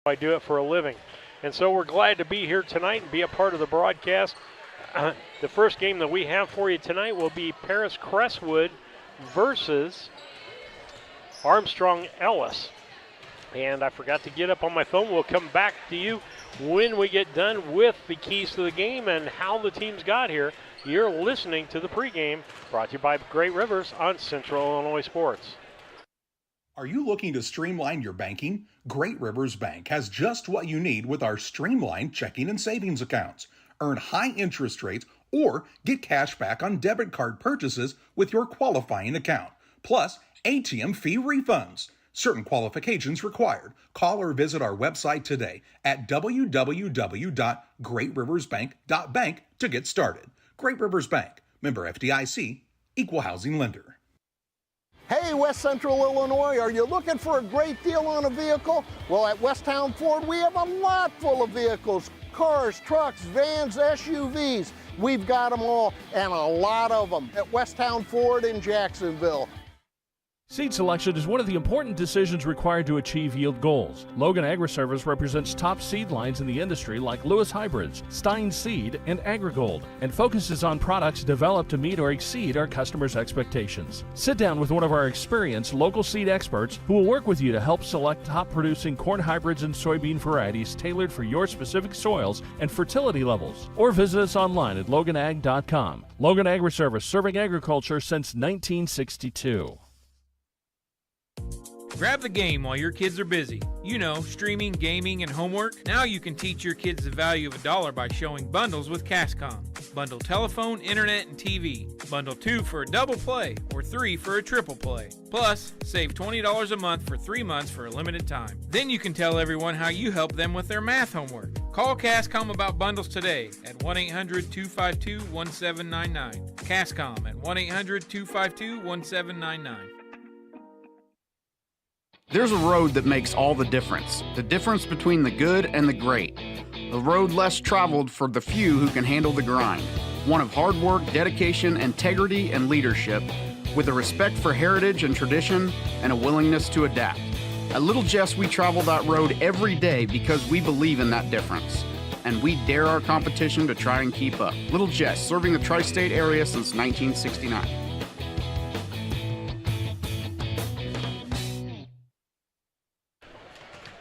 I do it for a living. And so we're glad to be here tonight and be a part of the broadcast. The first game that we have for you tonight will be Crestwood versus Armstrong-Ellis. And I forgot to get up on my phone. We'll come back to you when we get done with the keys to the game and how the teams got here. You're listening to the pregame brought to you by Great Rivers on Central Illinois Sports. Are you looking to streamline your banking? Great Rivers Bank has just what you need with our streamlined checking and savings accounts. Earn high interest rates or get cash back on debit card purchases with your qualifying account. Plus, ATM fee refunds. Certain qualifications required. Call or visit our website today at www.greatriversbank.bank to get started. Great Rivers Bank, member FDIC, equal housing lender. Hey, West Central Illinois, are you looking for a great deal on a vehicle? Well, at Westtown Ford, we have a lot full of vehicles. Cars, trucks, vans, SUVs. We've got them all, and a lot of them at Westtown Ford in Jacksonville. Seed selection is one of the important decisions required to achieve yield goals. Logan Agri-Service represents top seed lines in the industry like Lewis Hybrids, Stein Seed, and AgriGold, and focuses on products developed to meet or exceed our customers' expectations. Sit down with one of our experienced local seed experts who will work with you to help select top-producing corn hybrids and soybean varieties tailored for your specific soils and fertility levels. Or visit us online at loganag.com. Logan Agri-Service, serving agriculture since 1962. Grab the game while your kids are busy. You know, streaming, gaming, and homework. Now you can teach your kids the value of $1 by showing bundles with Cascom. Bundle telephone, internet, and TV. Bundle 2 for a double play or 3 for a triple play. Plus, save $20 a month for 3 months for a limited time. Then you can tell everyone how you help them with their math homework. Call Cascom about bundles today at 1-800-252-1799. Cascom at 1-800-252-1799. There's a road that makes all the difference between the good and the great. A road less traveled for the few who can handle the grind. One of hard work, dedication, integrity, and leadership, with a respect for heritage and tradition and a willingness to adapt. At Little Jess, we travel that road every day because we believe in that difference. And we dare our competition to try and keep up. Little Jess, serving the tri-state area since 1969.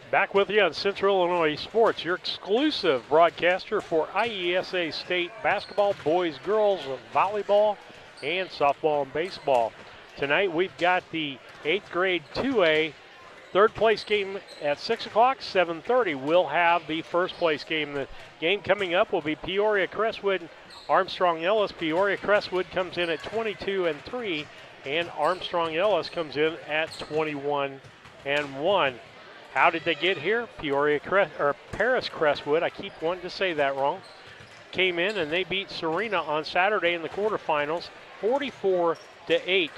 Back with you on Central Illinois Sports, your exclusive broadcaster for IESA State basketball, boys, girls, volleyball, and softball and baseball. Tonight we've got the 8th grade 2A third place game at 6 o'clock, 7:30. We'll have the first place game. The game coming up will be Peoria Crestwood, Armstrong-Ellis. Peoria Crestwood comes in at 22-3, and Armstrong-Ellis comes in at 21-1. How did they get here? Paris Crestwood, I keep wanting to say that wrong, came in and they beat Serena on Saturday in the quarterfinals, 44-8.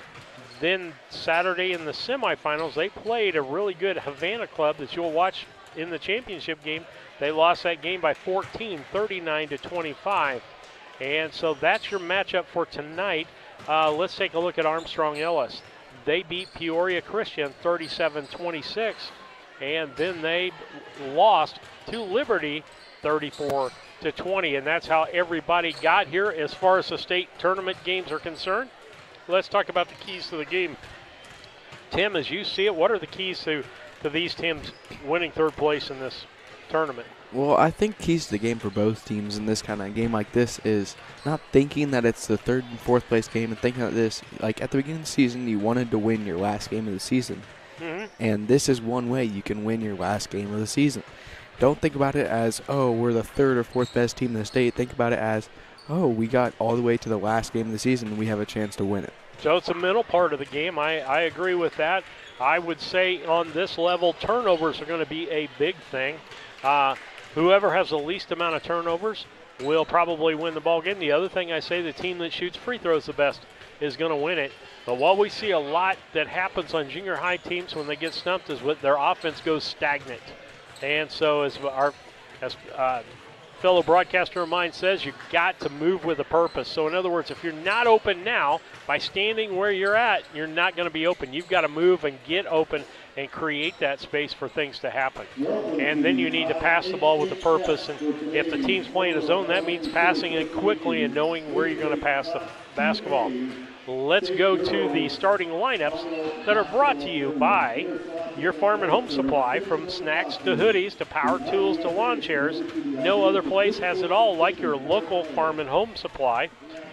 Then Saturday in the semifinals, they played a really good Havana club that you'll watch in the championship game. They lost that game by 14, 39-25. And so that's your matchup for tonight. Let's take a look at Armstrong-Ellis. They beat Peoria Christian 37-26. And then they lost to Liberty 34-20. And that's how everybody got here as far as the state tournament games are concerned. Let's talk about the keys to the game. Tim, as you see it, what are the keys to these teams winning third place in this tournament? Well, I think keys to the game for both teams in this kind of game like this is not thinking that it's the third and fourth place game and thinking that this, like at the beginning of the season, you wanted to win your last game of the season. Mm-hmm. And this is one way you can win your last game of the season. Don't think about it as, oh, we're the third or fourth best team in the state. Think about it as, oh, we got all the way to the last game of the season and we have a chance to win it. So it's a mental part of the game. I agree with that. I would say on this level, turnovers are going to be a big thing. Whoever has the least amount of turnovers will probably win the ball game. The other thing I say, the team that shoots free throws the best is going to win it. But what we see a lot that happens on junior high teams when they get stumped is their offense goes stagnant. And so as fellow broadcaster of mine says, you've got to move with a purpose. So in other words, if you're not open now, by standing where you're at, you're not going to be open. You've got to move and get open and create that space for things to happen. And then you need to pass the ball with a purpose. And if the team's playing a zone, that means passing it quickly and knowing where you're going to pass the basketball. Let's go to the starting lineups that are brought to you by your Farm and Home Supply. From snacks to hoodies to power tools to lawn chairs, no other place has it all like your local Farm and Home Supply.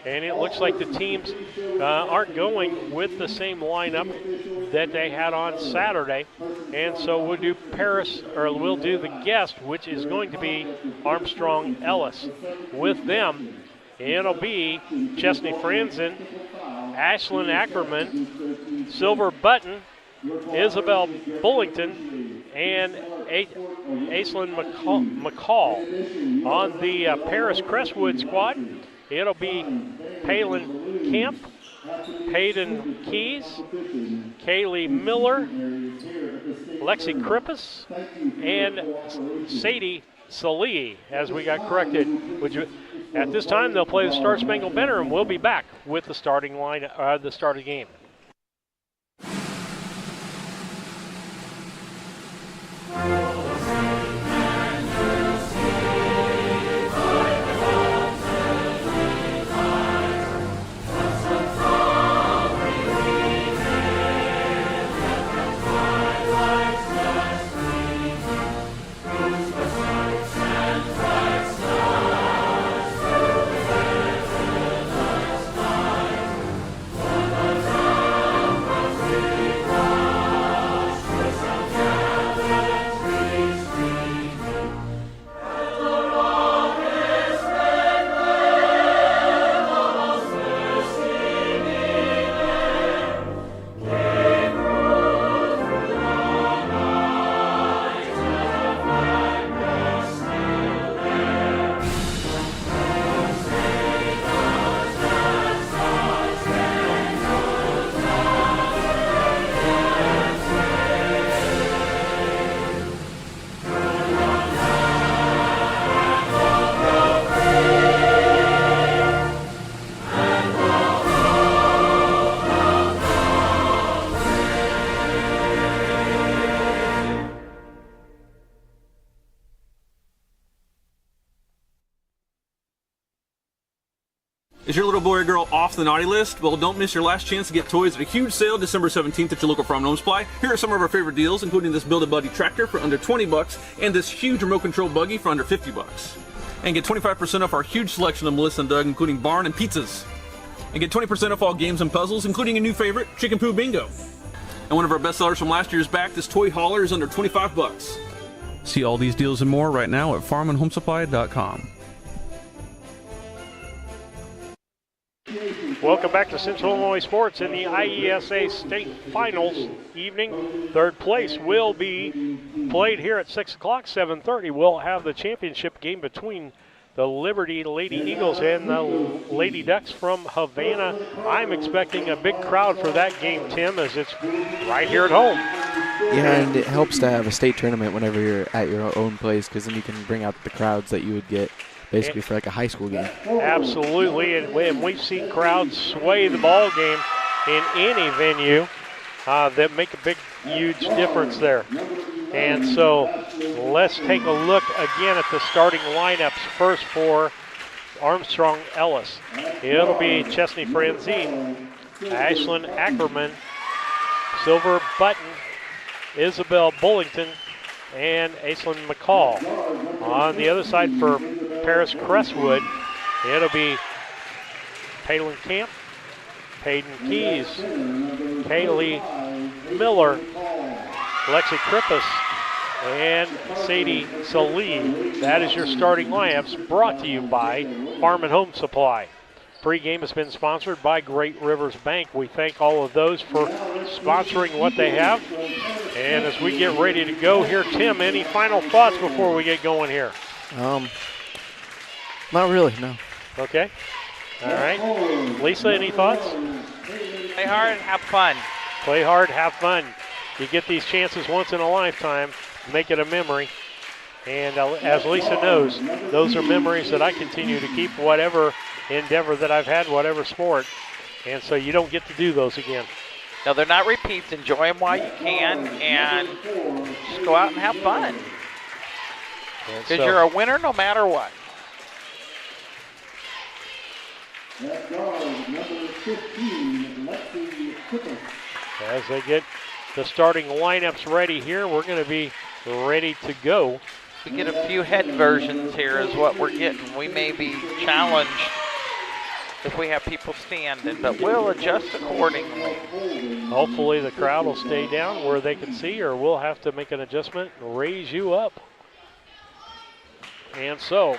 And it looks like the teams aren't going with the same lineup that they had on Saturday. And so we'll do we'll do the guest, which is going to be Armstrong-Ellis. With them, it'll be Chesney Franzen, Ashlyn Ackerman, Silver Button, Isabel Bullington, and Aislinn McCall. On the Paris Crestwood squad, it'll be Palin Kemp, Peyton Keys, Kaylee Miller, Lexi Krippus, and Sadie Salee, as we got corrected. At this time, they'll play the Star Spangled Banner, and we'll be back with the starting line, the start of the game. Is your little boy or girl off the naughty list? Well, don't miss your last chance to get toys at a huge sale December 17th at your local Farm and Home Supply. Here are some of our favorite deals, including this Build-A-Buddy tractor for under $20 and this huge remote control buggy for under $50. And get 25% off our huge selection of Melissa & Doug, including barn and pizzas. And get 20% off all games and puzzles, including a new favorite, Chicken Poo Bingo. And one of our best sellers from last year's back, this toy hauler is under $25. See all these deals and more right now at farmandhomesupply.com. Welcome back to Central Illinois Sports in the IESA State Finals evening. Third place will be played here at 6 o'clock, 7:30. We'll have the championship game between the Liberty Lady Eagles and the Lady Ducks from Havana. I'm expecting a big crowd for that game, Tim, as it's right here at home. Yeah, and it helps to have a state tournament whenever you're at your own place, because then you can bring out the crowds that you would get basically for like a high school game. Absolutely, and we've seen crowds sway the ball game in any venue that make a big, huge difference there. And so let's take a look again at the starting lineups first for Armstrong-Ellis. It'll be Chesney Franzine, Ashlyn Ackerman, Silver Button, Isabel Bullington, and Aislinn McCall. On the other side for Paris Crestwood, it'll be Palin Camp, Peyton Keys, Kaylee Miller, Lexi Krippus, and Sadie Salee. That is your starting lineups, brought to you by Farm and Home Supply. Pre-game has been sponsored by Great Rivers Bank. We thank all of those for sponsoring what they have. And as we get ready to go here, Tim, any final thoughts before we get going here? Not really, no. Okay. All right. Lisa, any thoughts? Play hard, have fun. Play hard, have fun. You get these chances once in a lifetime. Make it a memory. And as Lisa knows, those are memories that I continue to keep, whatever endeavor that I've had, whatever sport. And so you don't get to do those again. No, they're not repeats. Enjoy them while you can, and just go out and have fun. Because you're a winner no matter what. As they get the starting lineups ready here, we're going to be ready to go. We get a few head versions here is what we're getting. We may be challenged if we have people standing, but we'll adjust accordingly. Hopefully the crowd will stay down where they can see, or we'll have to make an adjustment and raise you up. And so,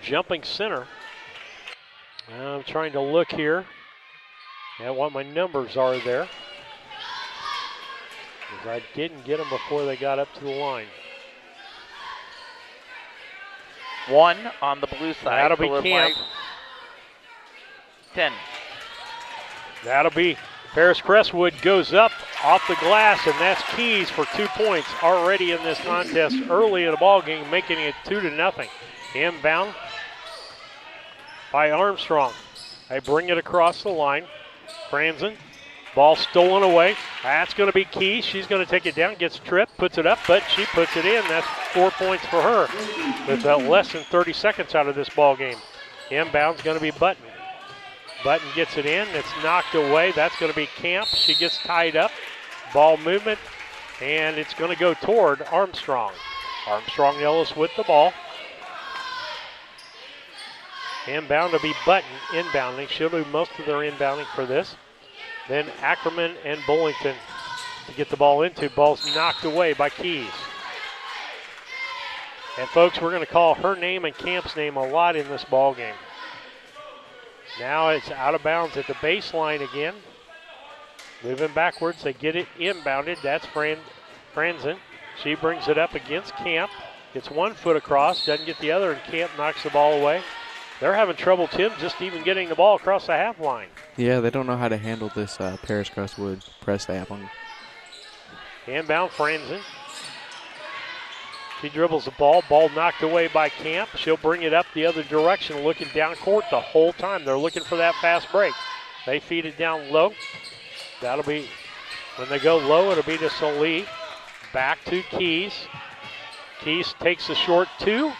jumping center. I'm trying to look here at what my numbers are there, because I didn't get them before they got up to the line. 1 on the blue side. That'll be Camp. 10. That'll be Paris Crestwood goes up off the glass, and that's Keys for 2 points already in this contest early in the ball game, making it 2-0. Inbound by Armstrong. They bring it across the line. Franzen, ball stolen away. That's going to be Keys. She's going to take it down, gets tripped, puts it up, but she puts it in. That's 4 points for her with less than 30 seconds out of this ball game. Inbound's going to be Button. Button gets it in. It's knocked away. That's going to be Camp. She gets tied up. Ball movement, and it's going to go toward Armstrong. Armstrong-Ellis with the ball. Inbound to be Button inbounding. She'll do most of their inbounding for this. Then Ackerman and Bullington to get the ball into. Ball's knocked away by Keys. And folks, we're going to call her name and Camp's name a lot in this ball game. Now it's out of bounds at the baseline again. Moving backwards, they get it inbounded. That's Franzen. She brings it up against Camp. Gets 1 foot across, doesn't get the other, and Camp knocks the ball away. They're having trouble, Tim, just even getting the ball across the half line. Yeah, they don't know how to handle this Paris Crestwood press they have on. Inbound Franzen. She dribbles the ball. Ball knocked away by Camp. She'll bring it up the other direction, looking down court the whole time. They're looking for that fast break. They feed it down low. That'll be, when they go low, it'll be to Salee. Back to Keys. Keys takes the short 2.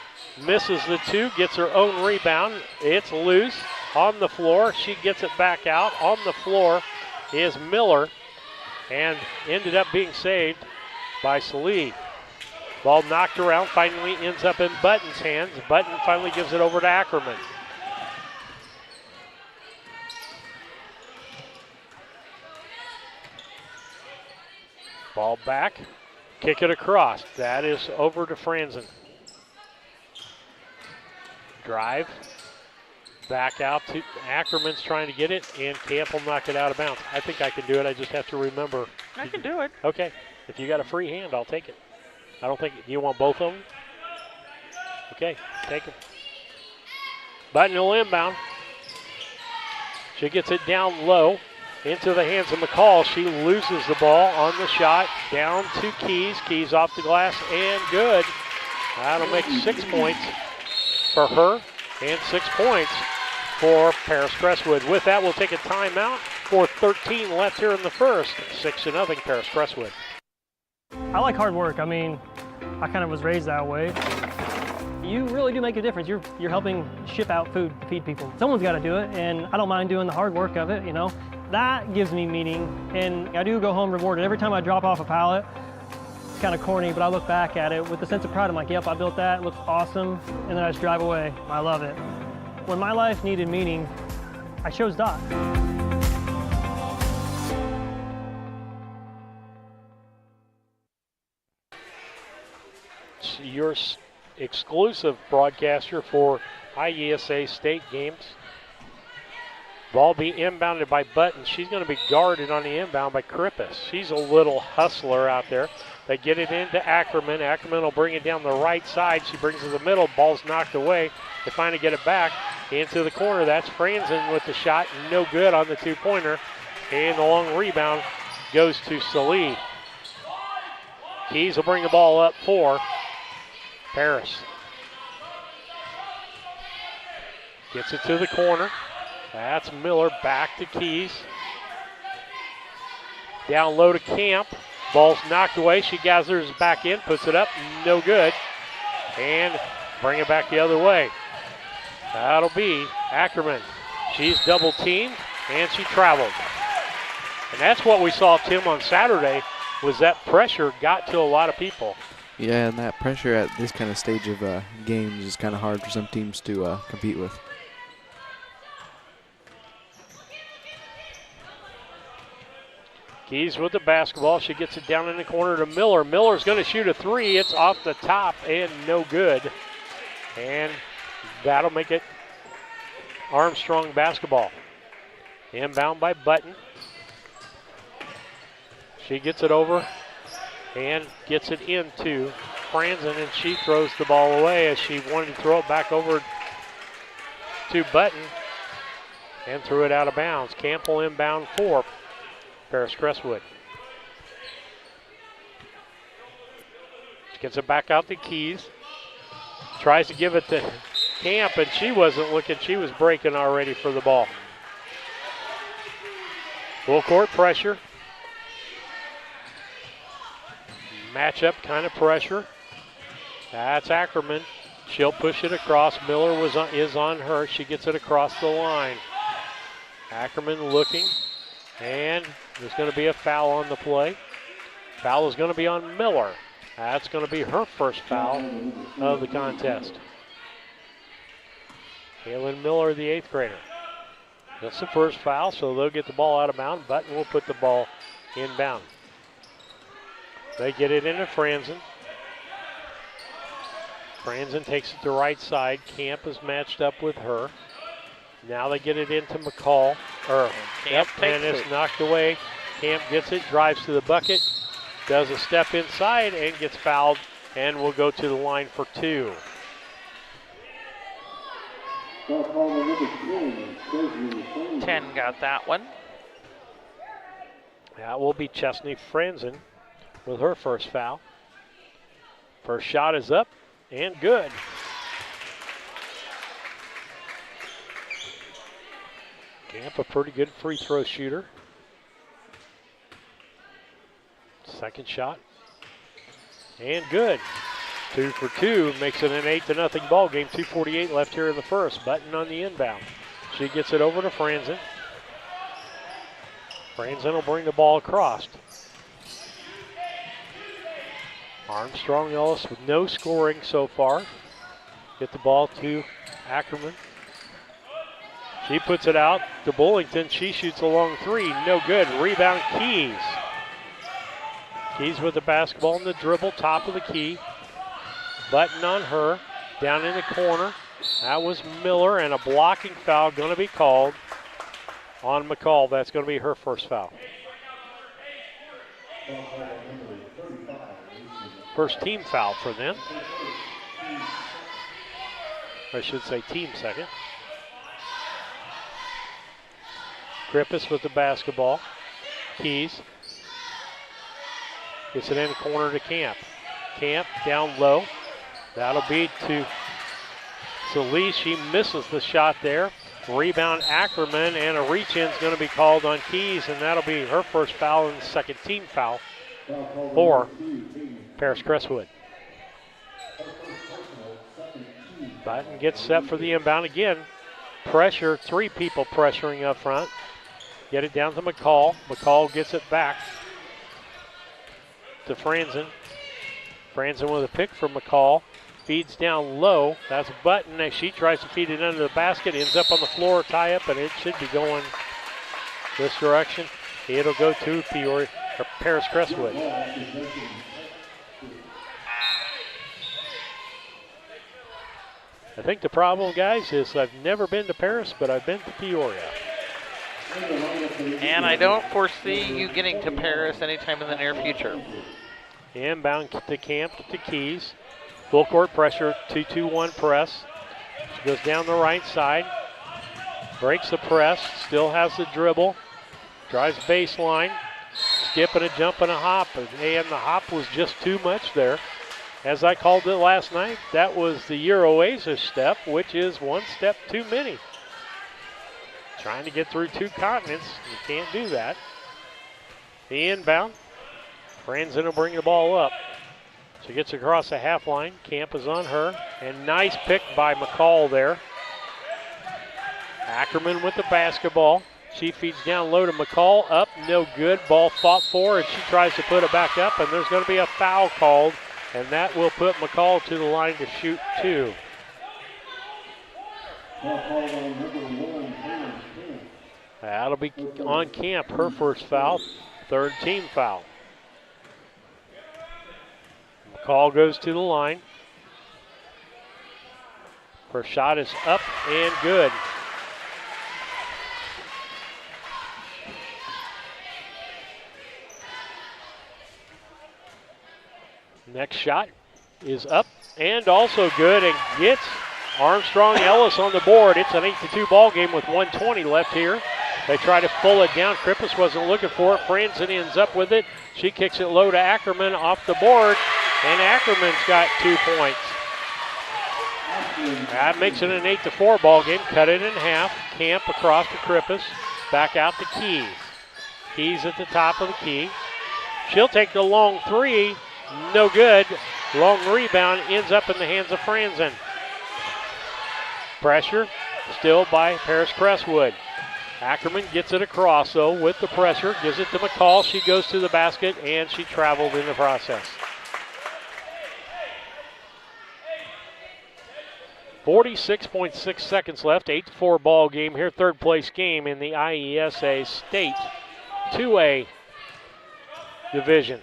Misses the 2, gets her own rebound. It's loose on the floor. She gets it back out. On the floor is Miller, and ended up being saved by Salee. Ball knocked around, finally ends up in Button's hands. Button finally gives it over to Ackerman. Ball back, kick it across. That is over to Franzen. Drive, back out to Ackerman's trying to get it, and Camp will knock it out of bounds. I think I can do it. I just have to remember. I can do it. Okay. If you got a free hand, I'll take it. I don't think, do you want both of them? Okay, take them. Button will inbound. She gets it down low into the hands of McCall. She loses the ball on the shot. Down to Keys. Keys off the glass and good. That'll make 6 points for her and 6 points for Paris Crestwood. With that, we'll take a timeout. 4:13 left here in the first. 6-0 Paris Crestwood. I like hard work. I mean, I kind of was raised that way. You really do make a difference. You're helping ship out food to feed people. Someone's got to do it, and I don't mind doing the hard work of it, you know. That gives me meaning, and I do go home rewarded. Every time I drop off a pallet, it's kind of corny, but I look back at it with a sense of pride. I'm like, yep, I built that, it looks awesome, and then I just drive away. I love it. When my life needed meaning, I chose Doc. Your exclusive broadcaster for IESA state games. Ball be inbounded by Button. She's going to be guarded on the inbound by Krippus. She's a little hustler out there. They get it into Ackerman. Ackerman will bring it down the right side. She brings it to the middle. Ball's knocked away. They finally get it back into the corner. That's Franzen with the shot. No good on the two-pointer. And the long rebound goes to Salee. Keys will bring the ball up for Paris. Gets it to the corner. That's Miller back to Keys. Down low to Camp. Ball's knocked away. She gathers back in, puts it up, no good. And bring it back the other way. That'll be Ackerman. She's double teamed, and she traveled. And that's what we saw, Tim, on Saturday, was that pressure got to a lot of people. Yeah, and that pressure at this kind of stage of games is kind of hard for some teams to compete with. Keys with the basketball. She gets it down in the corner to Miller. Miller's going to shoot a three. It's off the top and no good. And that'll make it Armstrong basketball. Inbound by Button. She gets it over and gets it into Franzen, and she throws the ball away as she wanted to throw it back over to Button and threw it out of bounds. Campbell inbound for Paris Crestwood. She gets it back out to Keys. Tries to give it to Camp, and she wasn't looking. She was breaking already for the ball. Full court pressure. Matchup kind of pressure. That's Ackerman. She'll push it across. Miller is on her. She gets it across the line. Ackerman looking, and there's going to be a foul on the play. Foul is going to be on Miller. That's going to be her first foul of the contest. Kaylin Miller, the 8th grader. That's the first foul, so they'll get the ball out of bounds. Button will put the ball inbound. They get it into Franzen. Franzen takes it to right side. Camp is matched up with her. Now they get it into McCall. And it's knocked away. Camp gets it, drives to the bucket, does a step inside and gets fouled, and will go to the line for 2. Ten got that one. That will be Chesney Franzen with her first foul. First shot is up and good. Camp, a pretty good free throw shooter. Second shot and good. 2 for 2 makes it an 8-0 ball game. 2:48 left here in the first. Button on the inbound. She gets it over to Franzen. Franzen will bring the ball across. Armstrong-Ellis with no scoring so far. Get the ball to Ackerman. She puts it out to Bullington. She shoots a long three. No good. Rebound Keys. Keys with the basketball in the dribble, top of the key. Button on her. Down in the corner. That was Miller, and a blocking foul going to be called on McCall. That's going to be her first foul. First team foul for them. I should say team second. Grippus with the basketball. Keys. Gets it in the corner to Camp. Camp down low. That'll be to Solis. She misses the shot there. Rebound Ackerman, and a reach-in is going to be called on Keys, and that'll be her first foul and the second team foul for Paris Crestwood. Button gets set for the inbound again. Pressure, 3 people pressuring up front. Get it down to McCall. McCall gets it back to Franzen. Franzen with a pick from McCall. Feeds down low. That's Button as she tries to feed it under the basket. Ends up on the floor, tie up, and it should be going this direction. It'll go to Paris Crestwood. I think the problem, guys, is I've never been to Paris, but I've been to Peoria. And I don't foresee you getting to Paris anytime in the near future. Inbound to Camp to Keys. Full court pressure, 2-2-1 press. She goes down the right side. Breaks the press, still has the dribble. Drives baseline. Skip and a jump and a hop. And the hop was just too much there. As I called it last night, that was the Euro-Oasis step, which is one step too many. Trying to get through 2 continents, you can't do that. The inbound. Franzen will bring the ball up. She gets across the half line. Camp is on her. And nice pick by McCall there. Ackerman with the basketball. She feeds down low to McCall. Up, no good. Ball fought for, and she tries to put it back up, and there's going to be a foul called, and that will put McCall to the line to shoot 2. That'll be on Camp, her first foul, 3rd team foul. McCall goes to the line. Her shot is up and good. Next shot is up and also good and gets Armstrong-Ellis on the board. It's an 8-2 ball game with 1:20 left here. They try to pull it down. Krippus wasn't looking for it. Franzen ends up with it. She kicks it low to Ackerman off the board, and Ackerman's got 2 points. That makes it an 8-4 ball game. Cut it in half. Camp across to Krippus. Back out to Keys. Keys at the top of the key. She'll take the long 3. No good. Long rebound ends up in the hands of Franzen. Pressure still by Paris Crestwood. Ackerman gets it across though with the pressure. Gives it to McCall. She goes to the basket and she traveled in the process. 46.6 seconds left. 8-4 ball game here. 3rd place game in the IESA State 2A division.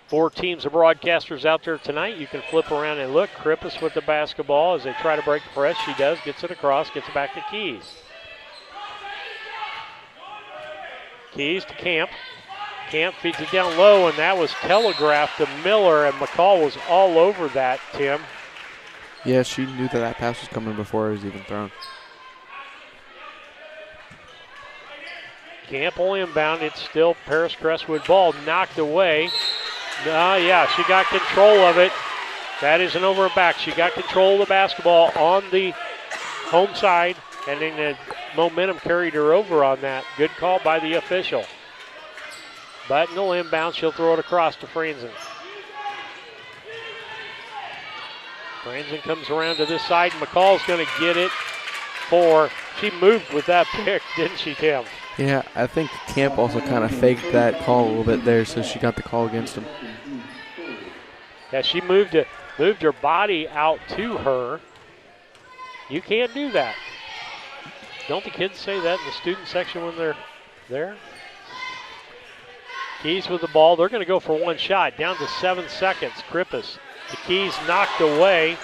4 teams of broadcasters out there tonight. You can flip around and look. Krippus with the basketball as they try to break the press. She does. Gets it across. Gets it back to Keys. Keys to Camp. Camp feeds it down low, and that was telegraphed to Miller, and McCall was all over that, Tim. Yeah, she knew that pass was coming before it was even thrown. Camp will inbound. It's still Paris Crestwood ball. Knocked away. Yeah, she got control of it. That isn't over her back. She got control of the basketball on the home side, and then the momentum carried her over on that. Good call by the official. Button will inbound. She'll throw it across to Franzen. Franzen comes around to this side. McCall's going to get it for, she moved with that pick, didn't she, Tim? Yeah, I think Camp also kind of faked that call a little bit there, so she got the call against him. Yeah, she moved her body out to her. You can't do that. Don't the kids say that in the student section when they're there? Keys with the ball. They're going to go for one shot. Down to 7 seconds. Krippus. The Keys knocked away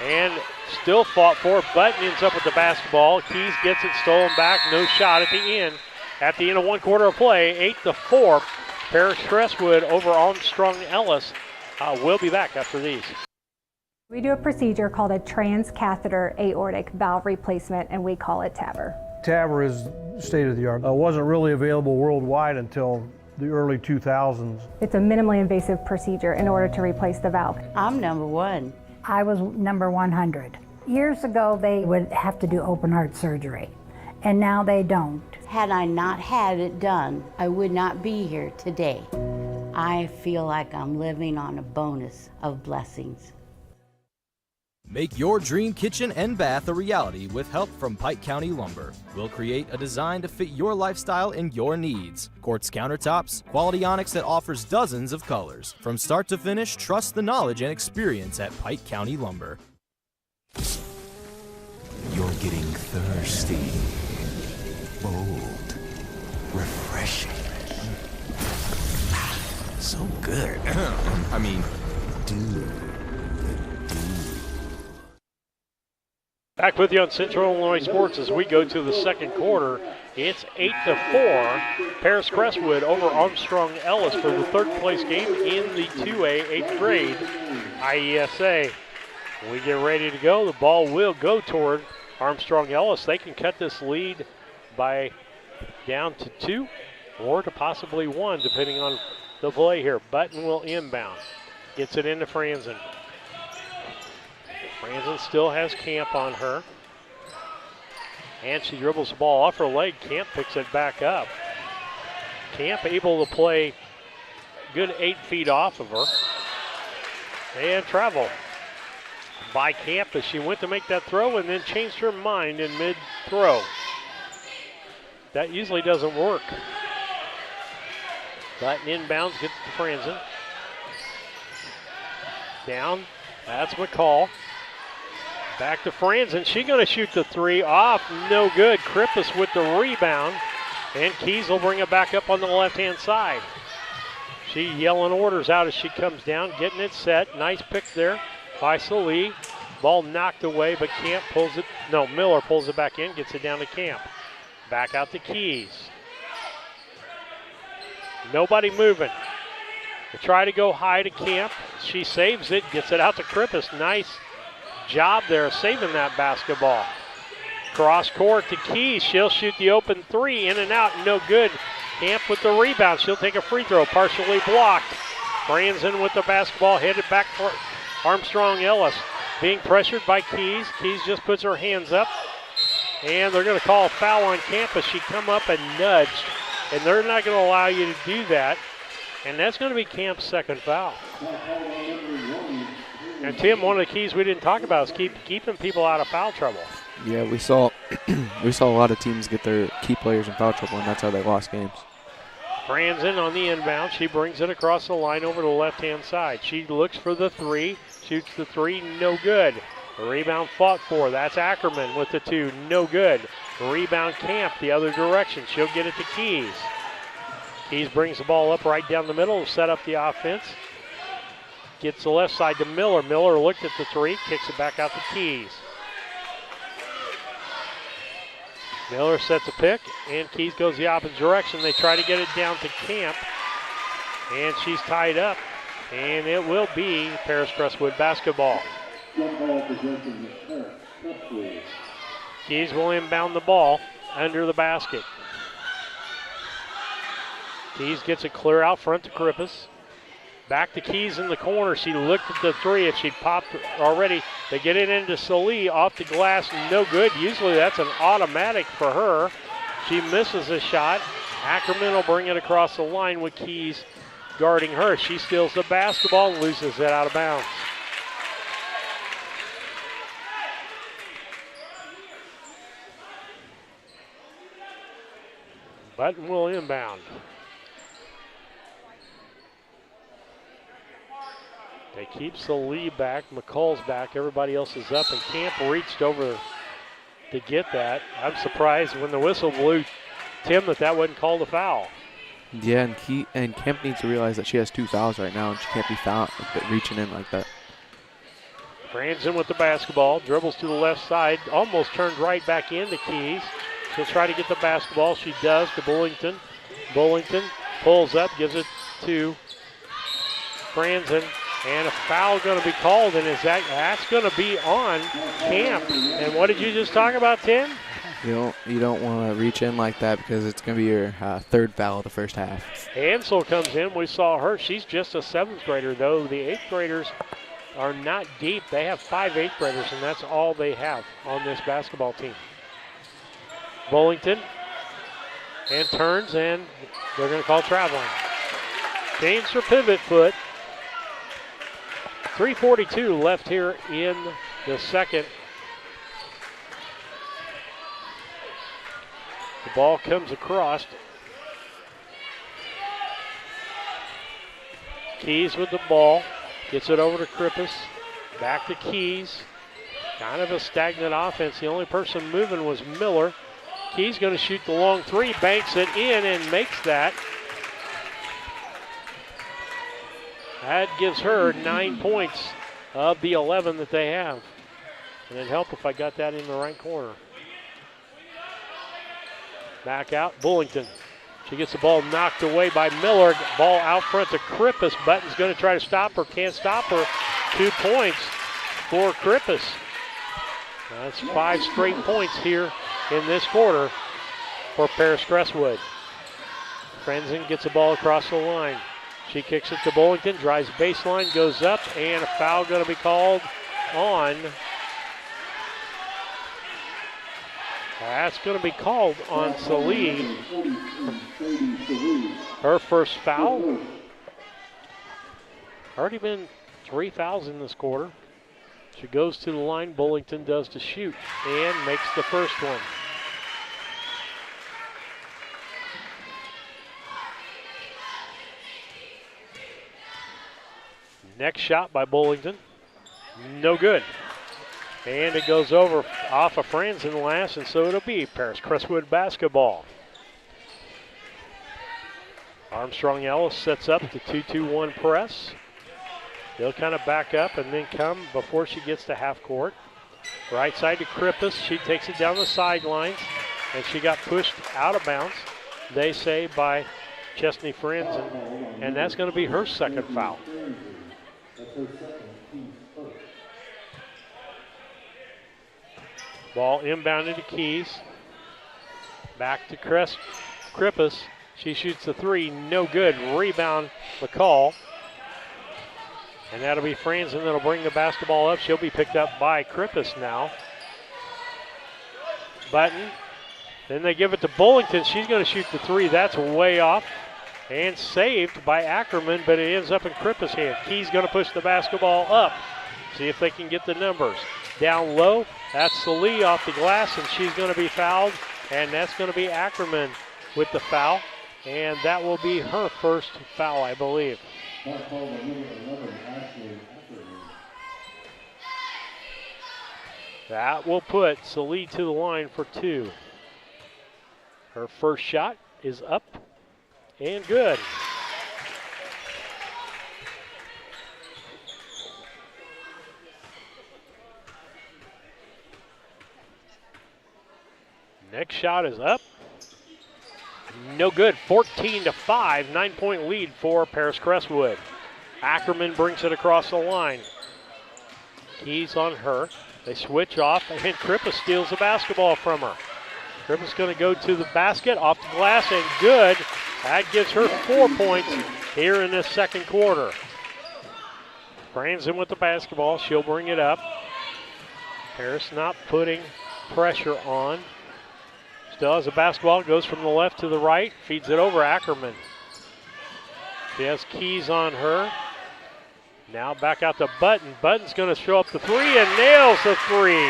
and still fought for. Button ends up with the basketball. Keys gets it stolen back. No shot at the end. At the end of 1 quarter of play, 8-4. Paris Crestwood over Armstrong-Ellis. We'll be back after these. We do a procedure called a transcatheter aortic valve replacement, and we call it TAVR. TAVR is state of the art. Wasn't really available worldwide until the early 2000s. It's a minimally invasive procedure in order to replace the valve. I'm number 1. I was number 100. Years ago, they would have to do open heart surgery, and now they don't. Had I not had it done, I would not be here today. I feel like I'm living on a bonus of blessings. Make your dream kitchen and bath a reality with help from Pike County Lumber. We'll create a design to fit your lifestyle and your needs. Quartz countertops, quality onyx that offers dozens of colors. From start to finish, trust the knowledge and experience at Pike County Lumber. You're getting thirsty. Bold. Refreshing. So good. I mean, dude. Back with you on Central Illinois Sports as we go to the second quarter. It's 8-4. Paris Crestwood over Armstrong-Ellis for the 3rd place game in the 2A 8th grade IESA. We get ready to go. The ball will go toward Armstrong-Ellis. They can cut this lead by down to 2 or to possibly 1, depending on the play here. Button will inbound. Gets it into Franzen. Franzen still has Camp on her. And she dribbles the ball off her leg. Camp picks it back up. Camp able to play good 8 feet off of her. And travel by Camp as she went to make that throw and then changed her mind in mid-throw. That usually doesn't work. But inbounds gets to Franzen. Down, that's McCall. Back to Franzen. She's going to shoot the 3 off. No good. Krippus with the rebound. And Keys will bring it back up on the left-hand side. She yelling orders out as she comes down, getting it set. Nice pick there by Salee. Ball knocked away, but Camp pulls it. No, Miller pulls it back in, gets it down to Camp. Back out to Keys. Nobody moving. They try to go high to Camp. She saves it, gets it out to Krippus. Nice job there saving that basketball. Cross court to Keys. She'll shoot the open 3, in and out, no good. Camp with the rebound. She'll take a free throw, partially blocked. Franzen with the basketball, headed back for Armstrong-Ellis. Being pressured by Keys. Keys just puts her hands up. And they're going to call a foul on Camp as she come up and nudged. And they're not going to allow you to do that. And that's going to be Camp's second foul. And Tim, one of the keys we didn't talk about is keeping people out of foul trouble. Yeah, we saw a lot of teams get their key players in foul trouble, and that's how they lost games. Franzen on the inbound. She brings it across the line over to the left-hand side. She looks for the 3, shoots the 3, no good. The rebound fought for. That's Ackerman with the 2, no good. Rebound Camp the other direction. She'll get it to Keys. Keys brings the ball up right down the middle to set up the offense. Gets the left side to Miller. Miller looked at the 3, kicks it back out to Keys. Miller sets a pick, and Keys goes the opposite direction. They try to get it down to Camp, and she's tied up, and it will be Paris Crestwood basketball. Keys will inbound the ball under the basket. Keys gets it clear out front to Krippus. Back to Keys in the corner. She looked at the 3. If she'd popped already, they get it into Salee off the glass. No good. Usually that's an automatic for her. She misses a shot. Ackerman will bring it across the line with Keys guarding her. She steals the basketball and loses it out of bounds. Button will inbound. They keep Salee back. McCall's back. Everybody else is up, and Camp reached over to get that. I'm surprised when the whistle blew, Tim, that wasn't called a foul. Yeah, and Camp needs to realize that she has 2 fouls right now, and she can't be fouled reaching in like that. Franzen with the basketball, dribbles to the left side, almost turned right back into Keys. She'll try to get the basketball. She does to Bullington. Bullington pulls up, gives it to Franzen. And a foul going to be called, and that's going to be on Camp. And what did you just talk about, Tim? You don't want to reach in like that because it's going to be your 3rd foul of the first half. Ansel comes in. We saw her. She's just a 7th grader, though. The 8th graders are not deep. They have 5 8th graders, and that's all they have on this basketball team. Bullington and turns, and they're going to call traveling. Change her pivot foot. 3:42 left here in the second. The ball comes across. Keys with the ball. Gets it over to Krippus. Back to Keys. Kind of a stagnant offense. The only person moving was Miller. Keys going to shoot the long 3. Banks it in and makes that. That gives her 9 points of the 11 that they have. And it'd help if I got that in the right corner. Back out, Bullington. She gets the ball knocked away by Miller. Ball out front to Krippus. Button's going to try to stop her, can't stop her. 2 points for Krippus. That's 5 straight points here in this quarter for Paris Crestwood. Franzen gets the ball across the line. She kicks it to Bullington, drives baseline, goes up, and a foul going to be called on. That's going to be called on Salee. Her first foul. Already been 3 fouls in this quarter. She goes to the line. Bullington does to shoot and makes the first one. Next shot by Bullington. No good. And it goes over off of Franzen last, and so it'll be Paris Crestwood basketball. Armstrong-Ellis sets up the 2-2-1 press. They'll kind of back up and then come before she gets to half court. Right side to Krippus. She takes it down the sidelines, and she got pushed out of bounds, they say, by Chesney Franzen, and that's going to be her second foul. Ball inbounded to Keys. Back to Krippus. She shoots the three, no good. Rebound, McCall. And that'll be Franzen that'll bring the basketball up. She'll be picked up by Krippus now. Button. Then they give it to Bullington. She's going to shoot the three. That's way off. And saved by Ackerman, but it ends up in Krippus' hand. Keys going to push the basketball up. See if they can get the numbers. Down low, that's Salee off the glass, and she's going to be fouled. And that's going to be Ackerman with the foul. And that will be her first foul, I believe. That will put Salee to the line for two. Her first shot is up and good. Next shot is up. No good. 14-5, 9-point lead for Paris Crestwood. Ackerman brings it across the line. Keys on her. They switch off, and Krippus steals the basketball from her. Krippus going to go to the basket, off the glass, and good. That gives her 4 points here in this second quarter. Franzen with the basketball. She'll bring it up. Paris not putting pressure on. Still has the basketball, goes from the left to the right, feeds it over Ackerman. She has Keys on her. Now back out to Button. Button's going to show up the three and nails the three.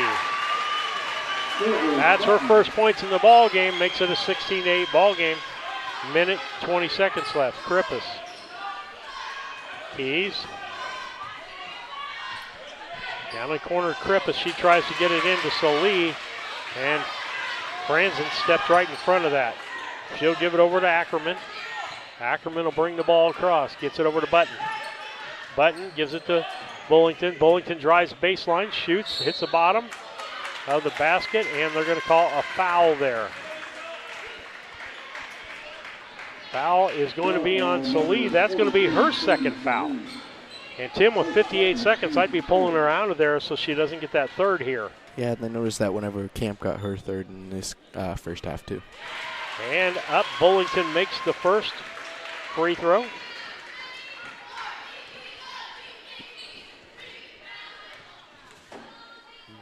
That's her first points in the ball game, makes it a 16-8 ball game. Minute, 20 seconds left. Krippus. Keys. Down in the corner, Krippus. She tries to get it into Salee, and Franzen steps right in front of that. She'll give it over to Ackerman. Ackerman will bring the ball across, gets it over to Button. Button gives it to Bullington. Bullington drives baseline, shoots, hits the bottom of the basket, and they're going to call a foul there. Foul is going to be on Salee. That's going to be her second foul. And Tim, with 58 seconds, I'd be pulling her out of there so she doesn't get that third here. Yeah, and I noticed that whenever Camp got her third in this first half, too. And up, Bullington makes the first free throw.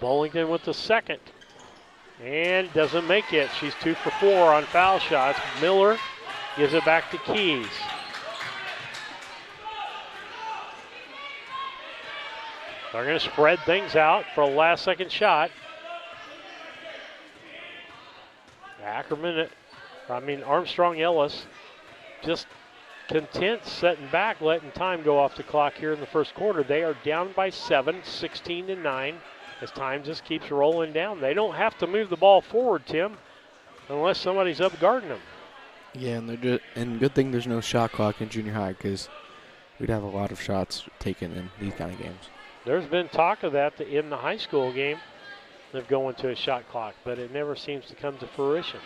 Bullington with the second. And doesn't make it. She's 2 for 4 on foul shots. Miller gives it back to Keys. They're going to spread things out for a last-second shot. Armstrong-Ellis just content setting back, letting time go off the clock here in the first quarter. They are down by 7, 16-9, as time just keeps rolling down. They don't have to move the ball forward, Tim, unless somebody's up guarding them. Yeah, and good thing there's no shot clock in junior high, because we'd have a lot of shots taken in these kind of games. There's been talk of that in the high school game of going to a shot clock, but it never seems to come to fruition.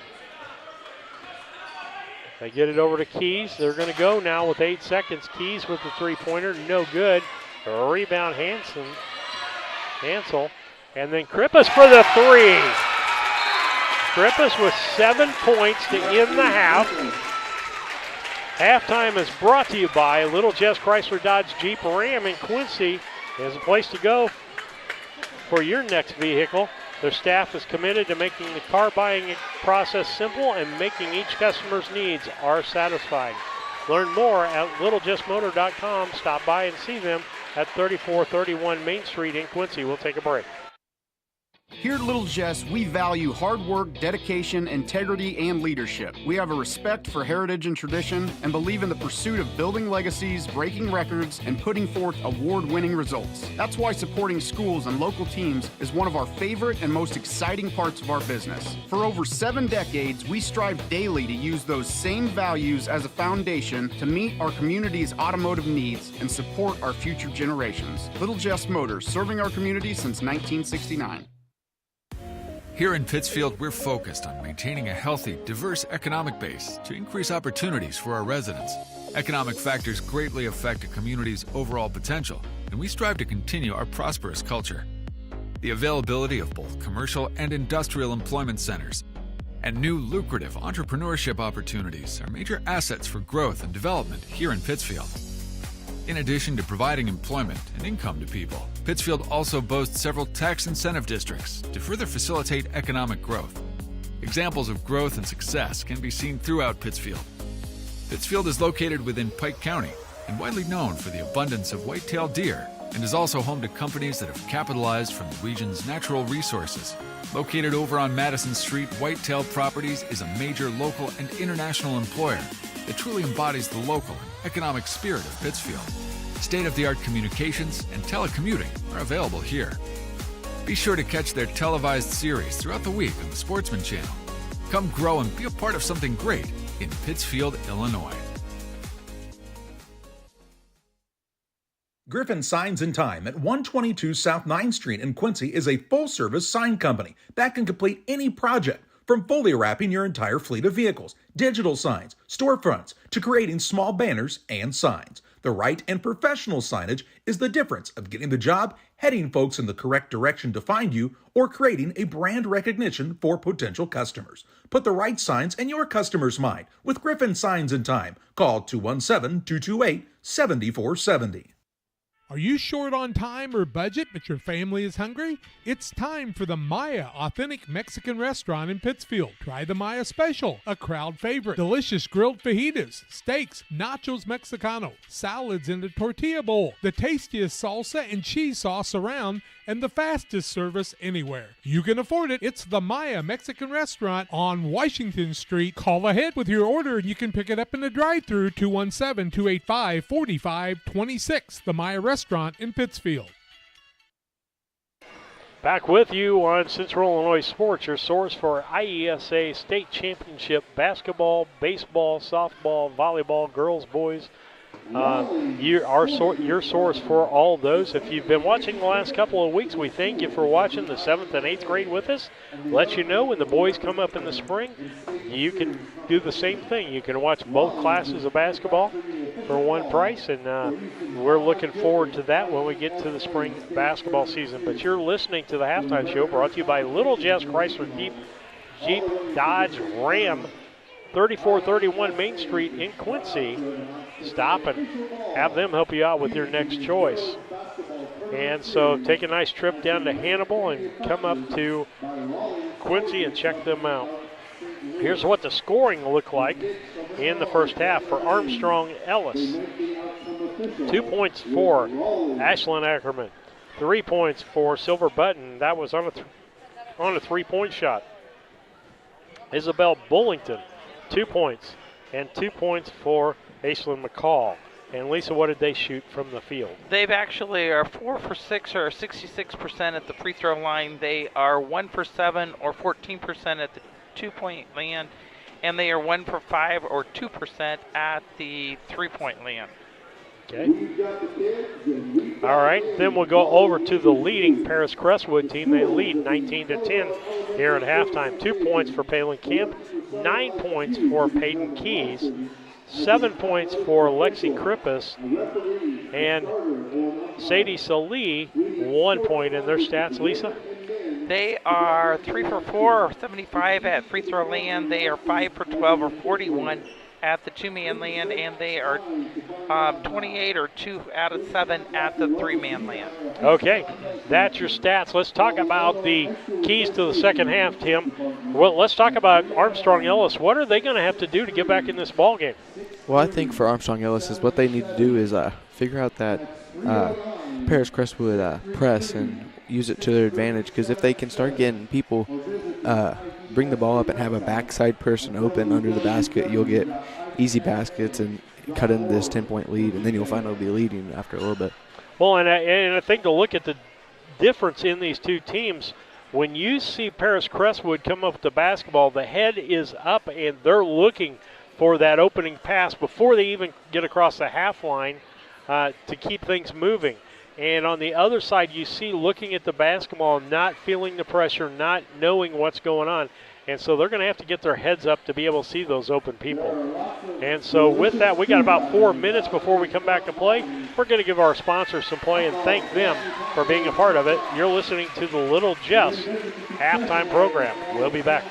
They get it over to Keys. They're going to go now with 8 seconds. Keys with the three-pointer, no good. A rebound, Hansel. And then Krippus for the three. Krippus with 7 points to end the half. Halftime is brought to you by Little Jess Chrysler Dodge Jeep Ram in Quincy. There's a place to go for your next vehicle. Their staff is committed to making the car buying process simple and making each customer's needs are satisfied. Learn more at littlejessmotor.com. Stop by and see them at 3431 Main Street in Quincy. We'll take a break. Here at Little Jess, we value hard work, dedication, integrity, and leadership. We have a respect for heritage and tradition and believe in the pursuit of building legacies, breaking records, and putting forth award-winning results. That's why supporting schools and local teams is one of our favorite and most exciting parts of our business. For over 7 decades, we strive daily to use those same values as a foundation to meet our community's automotive needs and support our future generations. Little Jess Motors, serving our community since 1969. Here in Pittsfield, we're focused on maintaining a healthy, diverse economic base to increase opportunities for our residents. Economic factors greatly affect a community's overall potential, and we strive to continue our prosperous culture. The availability of both commercial and industrial employment centers and new lucrative entrepreneurship opportunities are major assets for growth and development here in Pittsfield. In addition to providing employment and income to people, Pittsfield also boasts several tax incentive districts to further facilitate economic growth. Examples of growth and success can be seen throughout Pittsfield. Pittsfield is located within Pike County and widely known for the abundance of white-tailed deer, and is also home to companies that have capitalized from the region's natural resources. Located over on Madison Street, White-tailed Properties is a major local and international employer that truly embodies the local and economic spirit of Pittsfield. State-of-the-art communications and telecommuting are available here. Be sure to catch their televised series throughout the week on the Sportsman Channel. Come grow and be a part of something great in Pittsfield, Illinois. Griffin Signs and Time at 122 South 9th Street in Quincy is a full-service sign company that can complete any project, from fully wrapping your entire fleet of vehicles, digital signs, storefronts, to creating small banners and signs. The right and professional signage is the difference of getting the job, heading folks in the correct direction to find you, or creating a brand recognition for potential customers. Put the right signs in your customer's mind with Griffin Signs and Time. Call 217-228-7470. Are you short on time or budget, but your family is hungry? It's time for the Maya Authentic Mexican Restaurant in Pittsfield. Try the Maya Special, a crowd favorite. Delicious grilled fajitas, steaks, nachos Mexicano, salads in a tortilla bowl, the tastiest salsa and cheese sauce around, and the fastest service anywhere. You can afford it. It's the Maya Mexican Restaurant on Washington Street. Call ahead with your order and you can pick it up in the drive-thru, 217-285-4526. The Maya Restaurant in Pittsfield. Back with you on Central Illinois Sports, your source for IESA State Championship basketball, baseball, softball, volleyball, girls, boys. Your source for all those. If you've been watching the last couple of weeks, we thank you for watching the 7th and 8th grade with us. Let you know when the boys come up in the spring, you can do the same thing. You can watch both classes of basketball for one price, and we're looking forward to that when we get to the spring basketball season. But you're listening to the halftime show brought to you by Little Jess Chrysler Jeep Dodge Ram, 3431 Main Street in Quincy. Stop and have them help you out with your next choice. And so take a nice trip down to Hannibal and come up to Quincy and check them out. Here's what the scoring looked like in the first half for Armstrong-Ellis. 2 points for Ashlyn Ackerman. 3 points for Silver Button. That was on a three-point shot. Isabel Bullington, 2 points. And 2 points for Aislinn McCall. And Lisa, what did they shoot from the field? They've actually are 4 for 6 or 66% at the free throw line. They are 1 for 7 or 14% at the 2-point land. And they are 1 for 5 or 2% at the 3-point land. Okay. All right, then we'll go over to the leading Paris Crestwood team. They lead 19-10 here at halftime. 2 points for Palin Camp, 9 points for Peyton Keys, 7 points for Lexi Krippus, and Sadie Salee, 1 point in their stats. Lisa? They are 3 for 4 or 75 at free throw land. They are 5 for 12 or 41 at the 2-man land, and they are 28 or 2 out of 7 at the 3-man land. Okay, that's your stats. Let's talk about the keys to the second half, Tim. Well, let's talk about Armstrong-Ellis. What are they going to have to do to get back in this ball game? Well, I think for Armstrong-Ellis is what they need to do is figure out that Paris Crestwood press and use it to their advantage, because if they can start getting people bring the ball up and have a backside person open under the basket, you'll get easy baskets and cut into this 10-point lead, and then you'll finally be leading after a little bit. Well, and I think to look at the difference in these two teams, when you see Paris Crestwood come up with the basketball, the head is up and they're looking for that opening pass before they even get across the half line to keep things moving. And on the other side, you see looking at the basketball, not feeling the pressure, not knowing what's going on. And so they're going to have to get their heads up to be able to see those open people. And so with that, we got about 4 minutes before we come back to play. We're going to give our sponsors some play and thank them for being a part of it. You're listening to the Little Jess halftime program. We'll be back.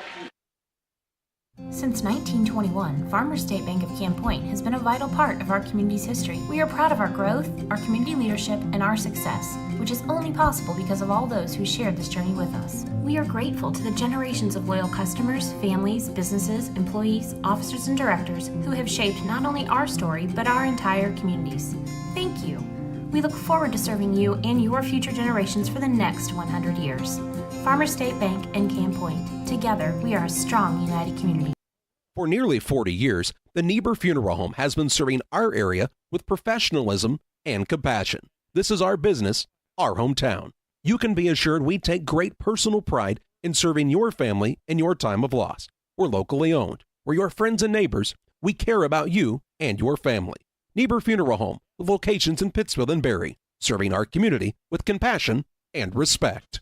Since 1921, Farmers State Bank of Camp Point has been a vital part of our community's history. We are proud of our growth, our community leadership, and our success, which is only possible because of all those who shared this journey with us. We are grateful to the generations of loyal customers, families, businesses, employees, officers, and directors who have shaped not only our story, but our entire communities. Thank you. We look forward to serving you and your future generations for the next 100 years. Farmers State Bank and Camp Point. Together, we are a strong, united community. For nearly 40 years, the Niebuhr Funeral Home has been serving our area with professionalism and compassion. This is our business, our hometown. You can be assured we take great personal pride in serving your family in your time of loss. We're locally owned. We're your friends and neighbors. We care about you and your family. Niebuhr Funeral Home, with locations in Pittsfield and Barry, serving our community with compassion and respect.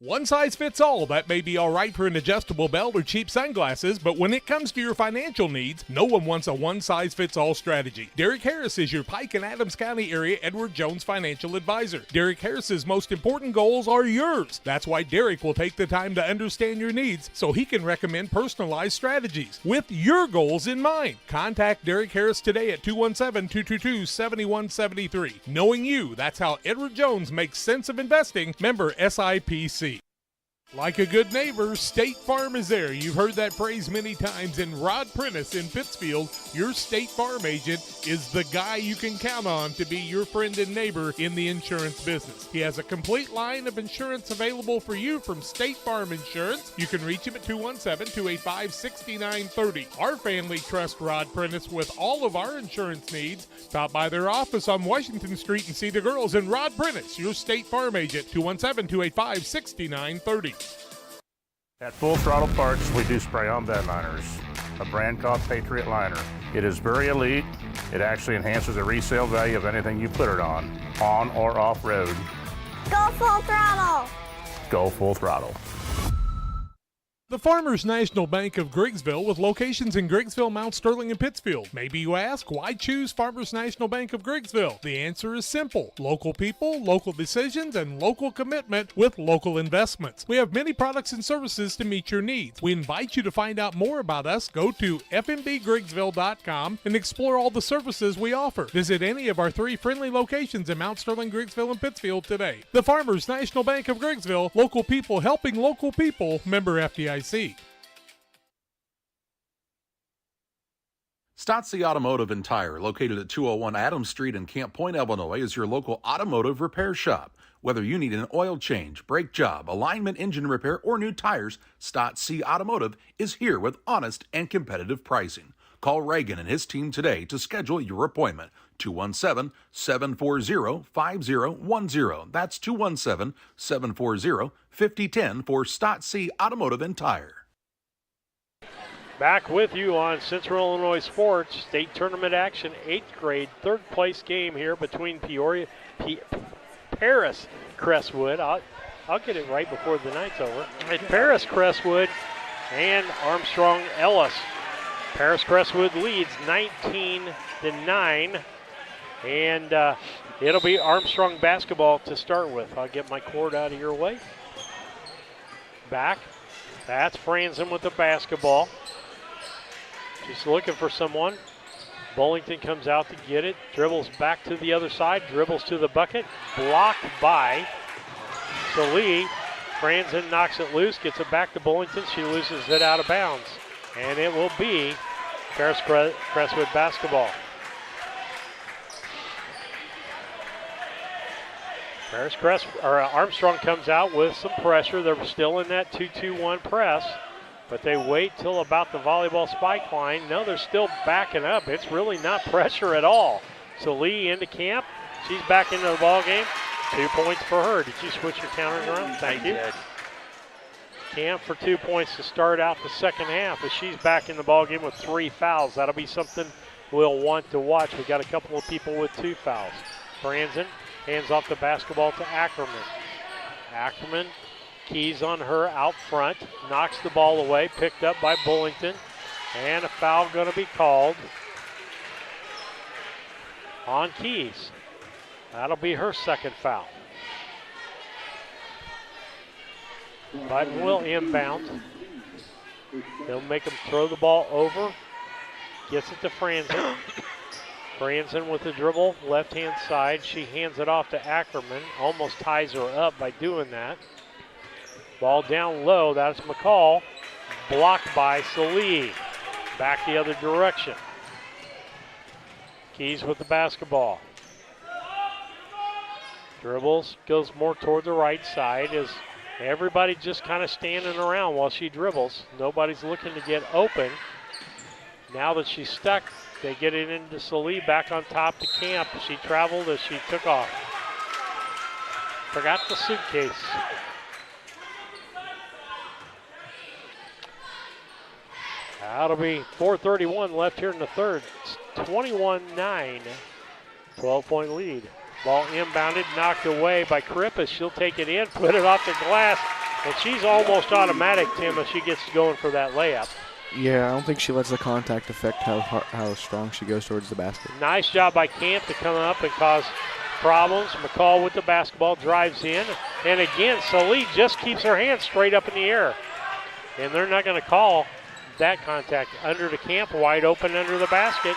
One size fits all. That may be all right for an adjustable belt or cheap sunglasses, but when it comes to your financial needs, no one wants a one-size-fits-all strategy. Derek Harris is your Pike and Adams County area Edward Jones financial advisor. Derek Harris's most important goals are yours. That's why Derek will take the time to understand your needs so he can recommend personalized strategies with your goals in mind. Contact Derek Harris today at 217-222-7173. Knowing you, that's how Edward Jones makes sense of investing. Member SIPC. Like a good neighbor, State Farm is there. You've heard that phrase many times, and Rod Prentice in Pittsfield, your State Farm agent, is the guy you can count on to be your friend and neighbor in the insurance business. He has a complete line of insurance available for you from State Farm Insurance. You can reach him at 217-285-6930. Our family trusts Rod Prentice with all of our insurance needs. Stop by their office on Washington Street and see the girls. And Rod Prentice, your State Farm agent, 217-285-6930. At Full Throttle Parts, we do spray-on bed liners, a brand called Patriot Liner. It is very elite. It actually enhances the resale value of anything you put it on or off-road. Go Full Throttle! Go Full Throttle. The Farmers National Bank of Griggsville, with locations in Griggsville, Mount Sterling, and Pittsfield. Maybe you ask, why choose Farmers National Bank of Griggsville? The answer is simple. Local people, local decisions, and local commitment with local investments. We have many products and services to meet your needs. We invite you to find out more about us. Go to fmbgriggsville.com and explore all the services we offer. Visit any of our 3 friendly locations in Mount Sterling, Griggsville, and Pittsfield today. The Farmers National Bank of Griggsville, local people helping local people, member FDIC. Stotzi Automotive and Tire, located at 201 Adams Street in Camp Point, Illinois, is your local automotive repair shop. Whether you need an oil change, brake job, alignment, engine repair, or new tires, Stotzi Automotive is here with honest and competitive pricing. Call Reagan and his team today to schedule your appointment. 217-740-5010. That's 217-740-5010 for Stotzi Automotive and Tire. Back with you on Central Illinois Sports. State tournament action, 8th grade, 3rd place game here between Paris Crestwood. I'll get it right before the night's over. Paris Crestwood and Armstrong-Ellis. Paris Crestwood leads 19-9. And it'll be Armstrong basketball to start with. I'll get my cord out of your way. Back. That's Franzen with the basketball. Just looking for someone. Bullington comes out to get it. Dribbles back to the other side. Dribbles to the bucket. Blocked by Salee. Franzen knocks it loose. Gets it back to Bullington. She loses it out of bounds. And it will be Crestwood basketball. Armstrong comes out with some pressure. They're still in that 2-2-1 press, but they wait till about the volleyball spike line. No, they're still backing up. It's really not pressure at all. So Lee into Camp. She's back into the ball game. 2 points for her. Did you switch your counters around? Thank you. Camp for 2 points to start out the second half as she's back in the ball game with 3 fouls. That'll be something we'll want to watch. We got a couple of people with 2 fouls. Franzen hands off the basketball to Ackerman. Ackerman keys on her out front, knocks the ball away, picked up by Bullington, and a foul going to be called on Keys. That'll be her second foul. Button will inbound. They'll make him throw the ball over. Gets it to Franzen. Franzen with the dribble, left-hand side. She hands it off to Ackerman. Almost ties her up by doing that. Ball down low. That's McCall. Blocked by Salee. Back the other direction. Keys with the basketball. Dribbles, goes more toward the right side as everybody just kind of standing around while she dribbles. Nobody's looking to get open. Now that she's stuck, they get it into Salee, back on top to Camp. She traveled as she took off. Forgot the suitcase. That'll be 4:31 left here in the third. It's 21-9, 12-point lead. Ball inbounded, knocked away by Krippus. She'll take it in, put it off the glass, and she's almost automatic, Tim, if she gets going for that layup. Yeah, I don't think she lets the contact affect how strong she goes towards the basket. Nice job by Camp to come up and cause problems. McCall with the basketball, drives in, and again, Salee just keeps her hands straight up in the air. And they're not going to call that contact. Under to Camp, wide open under the basket.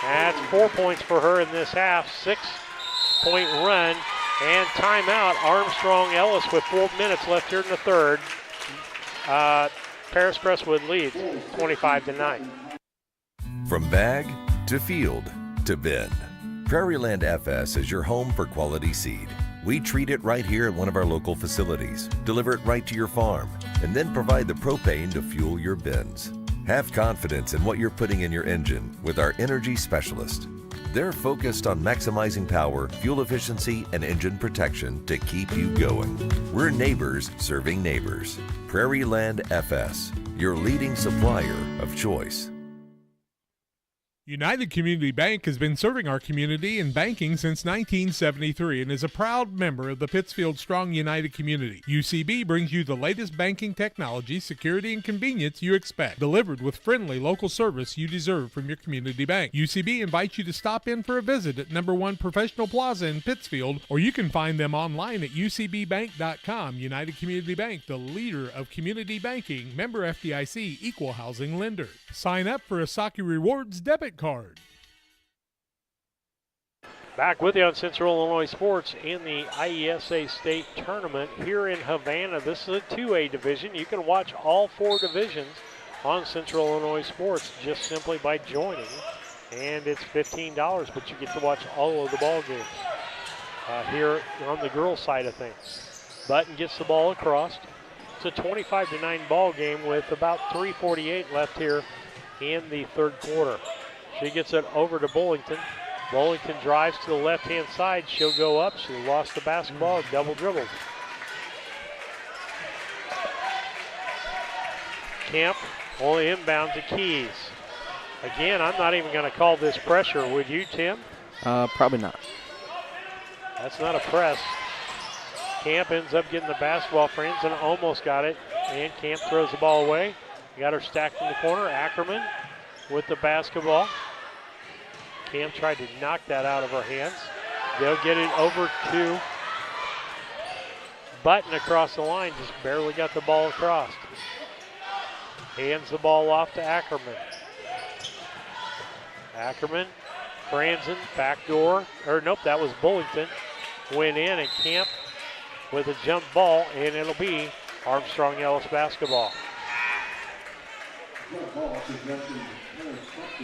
That's 4 points for her in this half. 6-point run and timeout. Armstrong-Ellis with 4 minutes left here in the third. Paris Crestwood leads 25-9. From bag to field to bin, Prairieland FS is your home for quality seed. We treat it right here at one of our local facilities, deliver it right to your farm, and then provide the propane to fuel your bins. Have confidence in what you're putting in your engine with our energy specialist. They're focused on maximizing power, fuel efficiency, and engine protection to keep you going. We're neighbors serving neighbors. Prairieland FS, your leading supplier of choice. United Community Bank has been serving our community in banking since 1973 and is a proud member of the Pittsfield Strong United community. UCB brings you the latest banking technology, security, and convenience you expect, delivered with friendly local service you deserve from your community bank. UCB invites you to stop in for a visit at No. 1 Professional Plaza in Pittsfield, or you can find them online at ucbbank.com. United Community Bank, the leader of community banking, member FDIC, equal housing lender. Sign up for a Saki Rewards debit card. Back with you on Central Illinois Sports in the IESA State Tournament here in Havana. This is a 2A division. You can watch all 4 divisions on Central Illinois Sports just simply by joining. And it's $15, but you get to watch all of the ball games here on the girls' side of things. Button gets the ball across. It's a 25-9 ball game with about 3:48 left here in the third quarter. She gets it over to Bullington. Bullington drives to the left-hand side. She'll go up. She lost the basketball and double dribbled. Camp only inbound to Keys. Again, I'm not even going to call this pressure. Would you, Tim? Probably not. That's not a press. Camp ends up getting the basketball. Franzen almost got it, and Camp throws the ball away. Got her stacked in the corner. Ackerman with the basketball. Camp tried to knock that out of her hands. They'll get it over to Button across the line. Just barely got the ball across. Hands the ball off to Ackerman. Ackerman, Franzen, backdoor. Or nope, that was Bullington. Went in, and Camp with a jump ball, and it'll be Armstrong-Ellis basketball.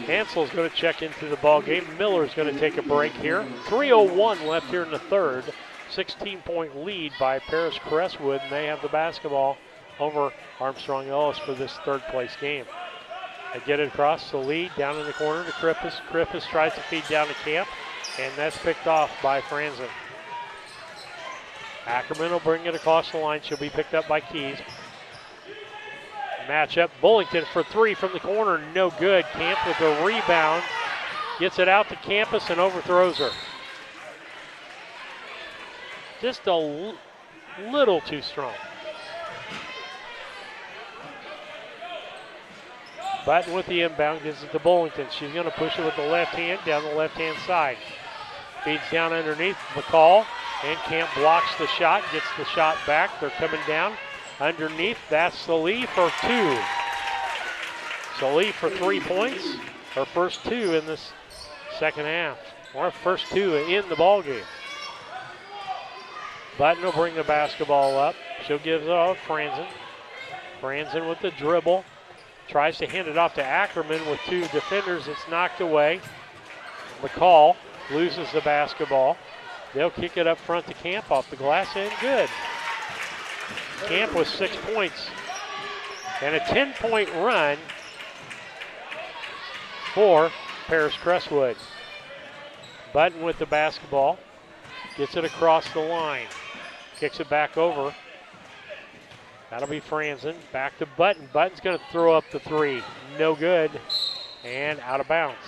Hansel's going to check into the ball game. Miller's going to take a break here. 3:01 left here in the third. 16-point lead by Paris Crestwood, and they have the basketball over Armstrong-Ellis for this third-place game. They get it across the lead, down in the corner to Krippus. Krippus tries to feed down to Camp, and that's picked off by Franzen. Ackerman will bring it across the line. She'll be picked up by Keys. Matchup, Bullington for three from the corner, no good. Camp with a rebound, gets it out to Campus and overthrows her. Just a little too strong. Button with the inbound, gives it to Bullington. She's going to push it with the left hand down the left-hand side. Feeds down underneath McCall, and Camp blocks the shot, gets the shot back. They're coming down underneath. That's Salee for two. Salee for 3 points. Her first two in this second half, or first two in the ball game. Button will bring the basketball up. She'll give it off Franzen. Franzen with the dribble. Tries to hand it off to Ackerman with two defenders. It's knocked away. McCall loses the basketball. They'll kick it up front to Camp off the glass, and good. Camp with 6 points. And a 10-point run for Paris Crestwood. Button with the basketball. Gets it across the line. Kicks it back over. That'll be Franzen. Back to Button. Button's going to throw up the three. No good. And out of bounds.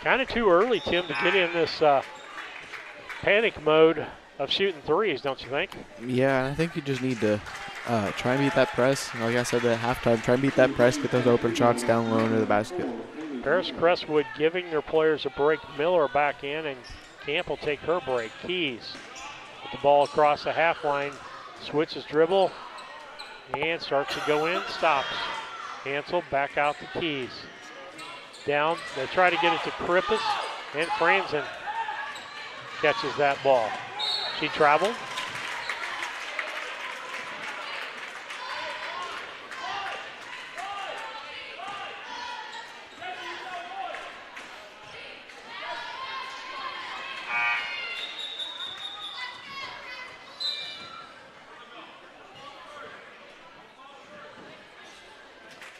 Kind of too early, Tim, to get in this panic mode of shooting threes, don't you think? Yeah, I think you just need to try and beat that press. Like I said at halftime, try and beat that press, get those open shots down low under the basket. Paris Crestwood giving their players a break. Miller back in, and Camp will take her break. Keys with the ball across the half line, switches dribble, and starts to go in, stops. Hansel back out to Keys. Down, they try to get it to Krippus, and Franzen catches that ball. She traveled.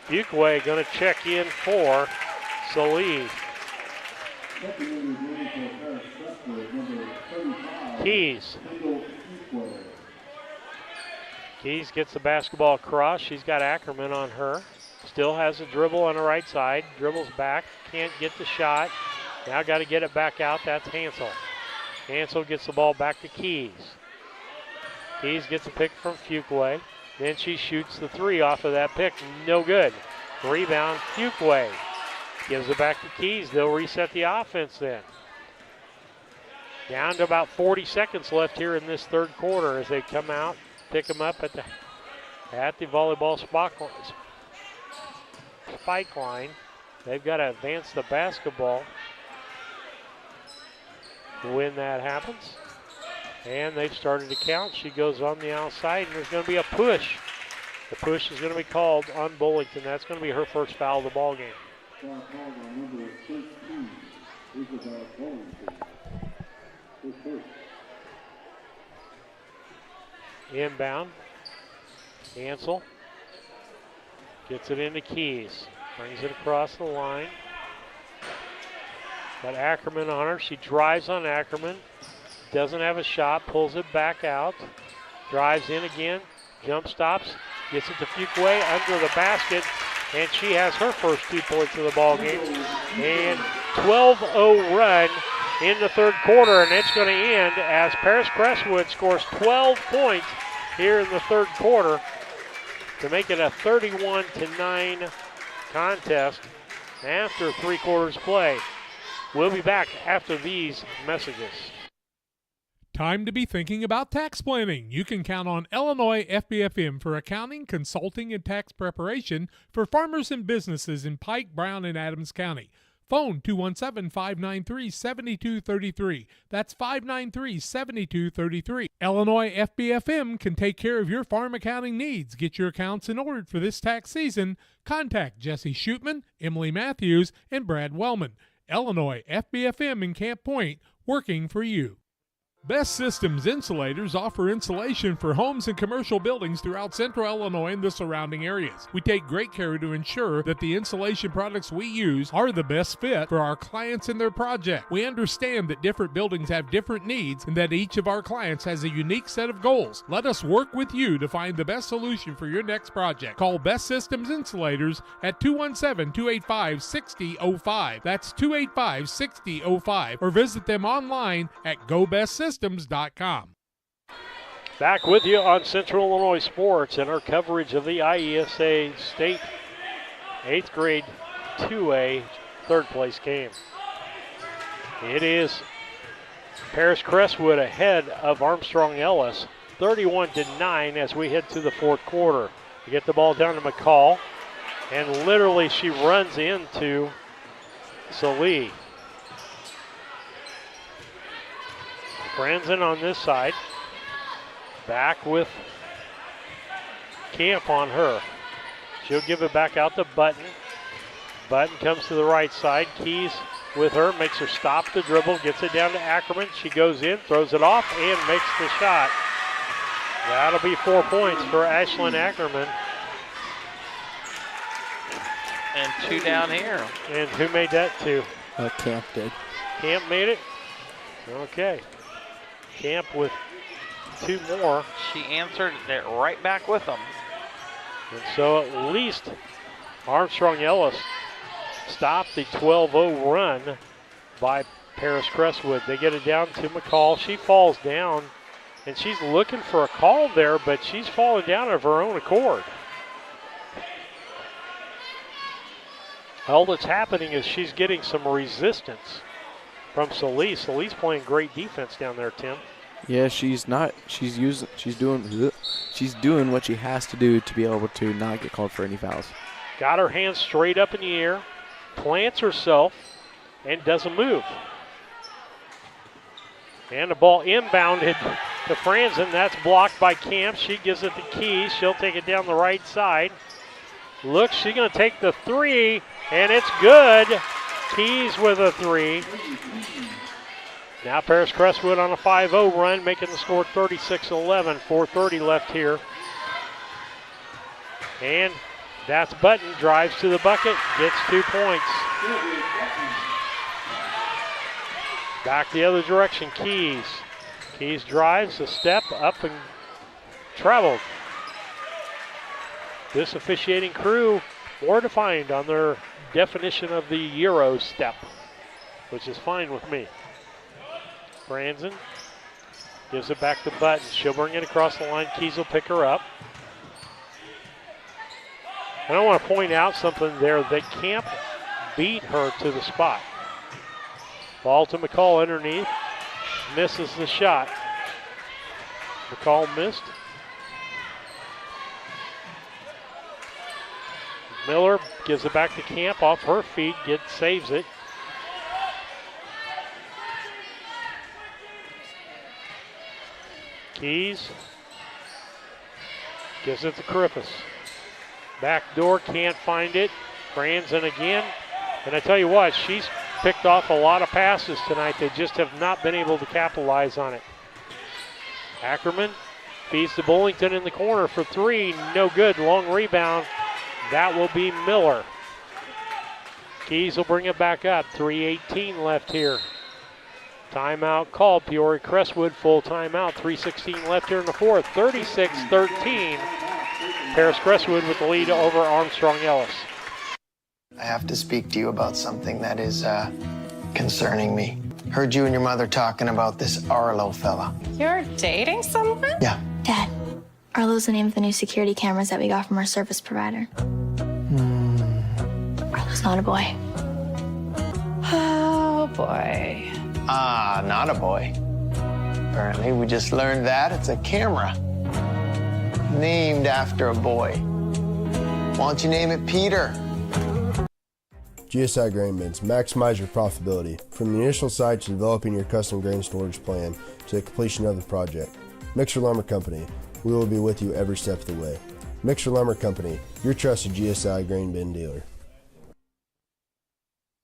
Fuqua going to check in for Salee. Keys. Keys gets the basketball across. She's got Ackerman on her. Still has a dribble on the right side. Dribbles back. Can't get the shot. Now got to get it back out. That's Hansel. Hansel gets the ball back to Keys. Keys gets a pick from Fuqua. Then she shoots the three off of that pick. No good. Rebound, Fuqua. Gives it back to Keys. They'll reset the offense then. Down to about 40 seconds left here in this third quarter as they come out, pick them up at the volleyball spike line. They've got to advance the basketball when that happens. And they've started to count. She goes on the outside, and there's going to be a push. The push is going to be called on Bullington. That's going to be her first foul of the ball game. Inbound. Hansel gets it into Keys. Brings it across the line. Got Ackerman on her. She drives on Ackerman. Doesn't have a shot. Pulls it back out. Drives in again. Jump stops. Gets it to Fuqua under the basket. And she has her first 2 points of the ball game. And 12-0 run in the third quarter. And it's going to end as Paris Crestwood scores 12 points here in the third quarter to make it a 31-9 contest after 3 quarters play. We'll be back after these messages. Time to be thinking about tax planning. You can count on Illinois FBFM for accounting, consulting, and tax preparation for farmers and businesses in Pike, Brown, and Adams County. Phone 217-593-7233. That's 593-7233. Illinois FBFM can take care of your farm accounting needs. Get your accounts in order for this tax season. Contact Jesse Shootman, Emily Matthews, and Brad Wellman. Illinois FBFM in Camp Point, working for you. Best Systems Insulators offer insulation for homes and commercial buildings throughout central Illinois and the surrounding areas. We take great care to ensure that the insulation products we use are the best fit for our clients and their project. We understand that different buildings have different needs and that each of our clients has a unique set of goals. Let us work with you to find the best solution for your next project. Call Best Systems Insulators at 217-285-6005. That's 285-6005. Or visit them online at GoBestSystems.com. Back with you on Central Illinois Sports and our coverage of the IESA State 8th grade 2A third place game. It is Paris Crestwood ahead of Armstrong-Ellis 31-9 as we head to the fourth quarter. We get the ball down to McCall, and literally she runs into Salee. Franzen on this side. Back with Camp on her. She'll give it back out to Button. Button comes to the right side. Keys with her, makes her stop the dribble, gets it down to Ackerman. She goes in, throws it off, and makes the shot. That'll be 4 points for Ashlyn Ackerman. And 2 down here. And who made that 2? Camp did. Camp made it? Okay. Camp with 2 more. She answered it right back with them. And so at least Armstrong-Ellis stopped the 12-0 run by Paris Crestwood. They get it down to McCall. She falls down, and she's looking for a call there, but she's falling down of her own accord. All that's happening is she's getting some resistance from Salee. Salee's playing great defense down there, Tim. Yeah, she's doing what she has to do to be able to not get called for any fouls. Got her hands straight up in the air, plants herself, and doesn't move. And the ball inbounded to Franzen. That's blocked by Camp. She gives it to Keys. She'll take it down the right side. Look, she's going to take the 3, and it's good. Keys with a 3. Now Paris Crestwood on a 5-0 run, making the score 36-11. 4:30 left here. And that's Button, drives to the bucket, gets 2 points. Back the other direction, Keys. Keys drives a step up and traveled. This officiating crew more defined on their definition of the Euro step, which is fine with me. Franzen gives it back to Button. She'll bring it across the line. Keys will pick her up. And I want to point out something there. They Camp beat her to the spot. Ball to McCall underneath. Misses the shot. McCall missed. Miller gives it back to Camp off her feet, saves it. Keys gives it to Krippus. Back door, can't find it. Franzen again. And I tell you what, she's picked off a lot of passes tonight. They just have not been able to capitalize on it. Ackerman feeds to Bullington in the corner for 3. No good. Long rebound. That will be Miller. Keys will bring it back up. 3:18 left here. Timeout called. Peoria Crestwood full timeout. 3:16 left here in the fourth. 36-13. Paris Crestwood with the lead over Armstrong-Ellis. I have to speak to you about something that is concerning me. Heard you and your mother talking about this Arlo fella. You're dating someone? Yeah. Dad, Arlo's the name of the new security cameras that we got from our service provider. Arlo's not a boy. Oh, boy. Ah, not a boy. Apparently, we just learned that it's a camera named after a boy. Why don't you name it Peter? GSI Grain Bins. Maximize your profitability. From the initial site to developing your custom grain storage plan to the completion of the project. Mixer Lumber Company. We will be with you every step of the way. Mixer Lumber Company, your trusted GSI Grain Bin dealer.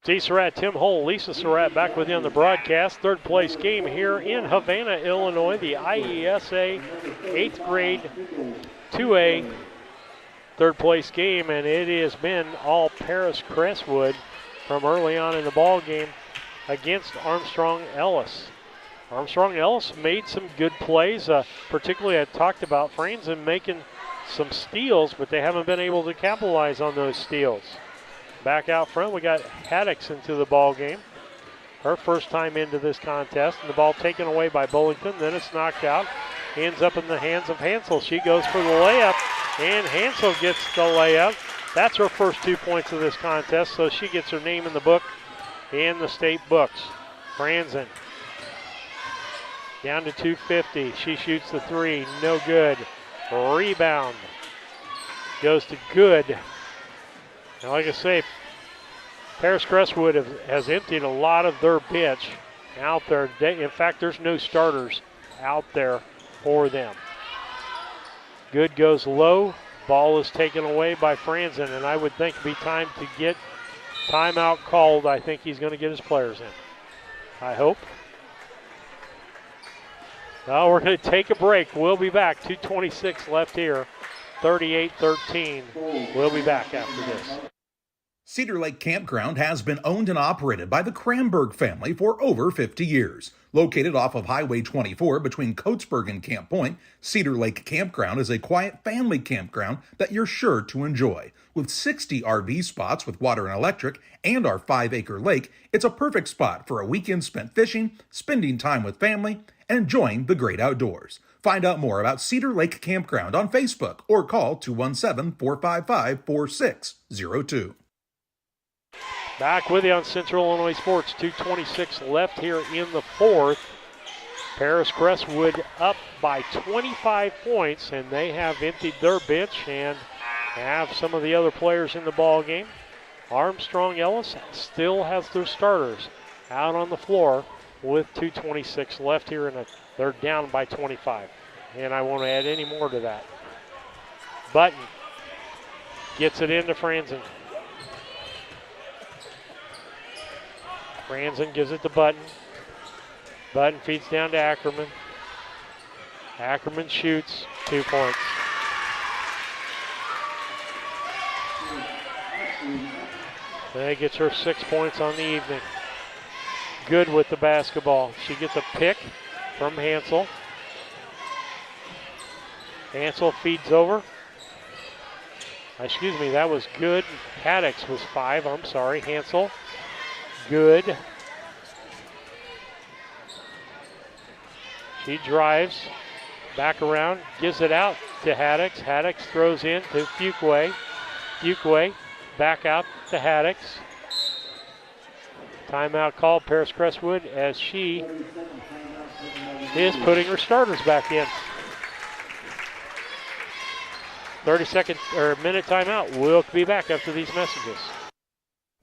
T. Surratt, Tim Hull, Lisa Surratt back with you on the broadcast. Third place game here in Havana, Illinois. The IESA 8th grade 2A third place game, and it has been all Paris Crestwood from early on in the ball game against Armstrong-Ellis. Armstrong-Ellis made some good plays, particularly I talked about Franzen making some steals, but they haven't been able to capitalize on those steals. Back out front, we got Haddix into the ball game. Her first time into this contest, and the ball taken away by Bullington. Then it's knocked out. Ends up in the hands of Hansel. She goes for the layup, and Hansel gets the layup. That's her first 2 points of this contest, so she gets her name in the book, in the state books. Franzen down to 250. She shoots the three, no good. Rebound goes to Good. Now, like I say, Paris Crestwood has emptied a lot of their bench out there. In fact, there's no starters out there for them. Good goes low. Ball is taken away by Franzen, and I would think it'd be time to get timeout called. I think he's going to get his players in. I hope. Now we're going to take a break. We'll be back. 2:26 left here. 38-13. We'll be back after this. Cedar Lake Campground has been owned and operated by the Kramberg family for over 50 years. Located off of Highway 24 between Coatesburg and Camp Point, Cedar Lake Campground is a quiet family campground that you're sure to enjoy. With 60 RV spots with water and electric and our 5-acre lake, it's a perfect spot for a weekend spent fishing, spending time with family, and enjoying the great outdoors. Find out more about Cedar Lake Campground on Facebook or call 217-455-4602. Back with you on Central Illinois Sports. 2:26 left here in the fourth. Paris Crestwood up by 25 points, and they have emptied their bench and have some of the other players in the ball game. Armstrong-Ellis still has their starters out on the floor with 2:26 left here, and they're down by 25. And I won't add any more to that. Button gets it into Franzen. Franzen gives it to Button. Button feeds down to Ackerman. Ackerman shoots, 2 points. That gets her 6 points on the evening. Good with the basketball. She gets a pick from Hansel. Hansel feeds over. Excuse me, that was Good. Haddix was 5, I'm sorry. Hansel. Good. She drives back around, gives it out to Haddix. Haddix throws in to Fuquay. Fuquay back out to Haddix. Timeout called Paris Crestwood as she is putting her starters back in. 30-second or minute timeout. We'll be back after these messages.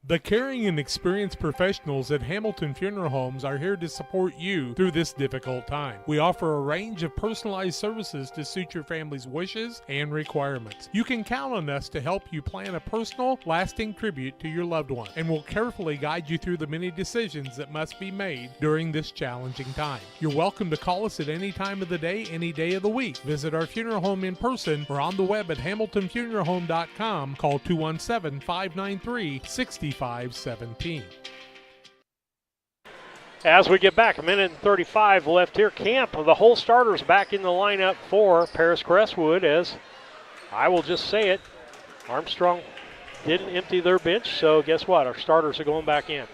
The caring and experienced professionals at Hamilton Funeral Homes are here to support you through this difficult time. We offer a range of personalized services to suit your family's wishes and requirements. You can count on us to help you plan a personal, lasting tribute to your loved one, and we'll carefully guide you through the many decisions that must be made during this challenging time. You're welcome to call us at any time of the day, any day of the week. Visit our funeral home in person or on the web at hamiltonfuneralhome.com. Call 217-593-6517. As we get back, a minute and 35 left here. Camp, the whole starters back in the lineup for Paris Crestwood, as I will just say it, Armstrong didn't empty their bench, so guess what? Our starters are going back in.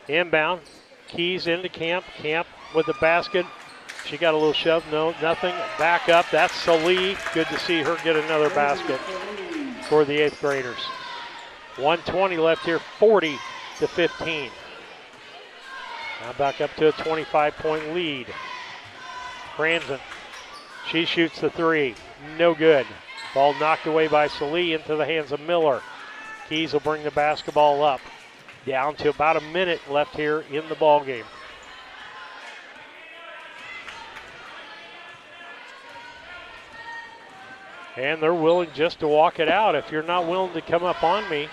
Inbound, Keys into Camp. Camp with the basket. She got a little shove. No, nothing. Back up. That's Salee. Good to see her get another basket for the 8th graders. 1:20 left here, 40-15. Now back up to a 25-point lead. Franzen, she shoots the three, no good. Ball knocked away by Salee into the hands of Miller. Keys will bring the basketball up. Down to about a minute left here in the ball game. And they're willing just to walk it out. If you're not willing to come up on me,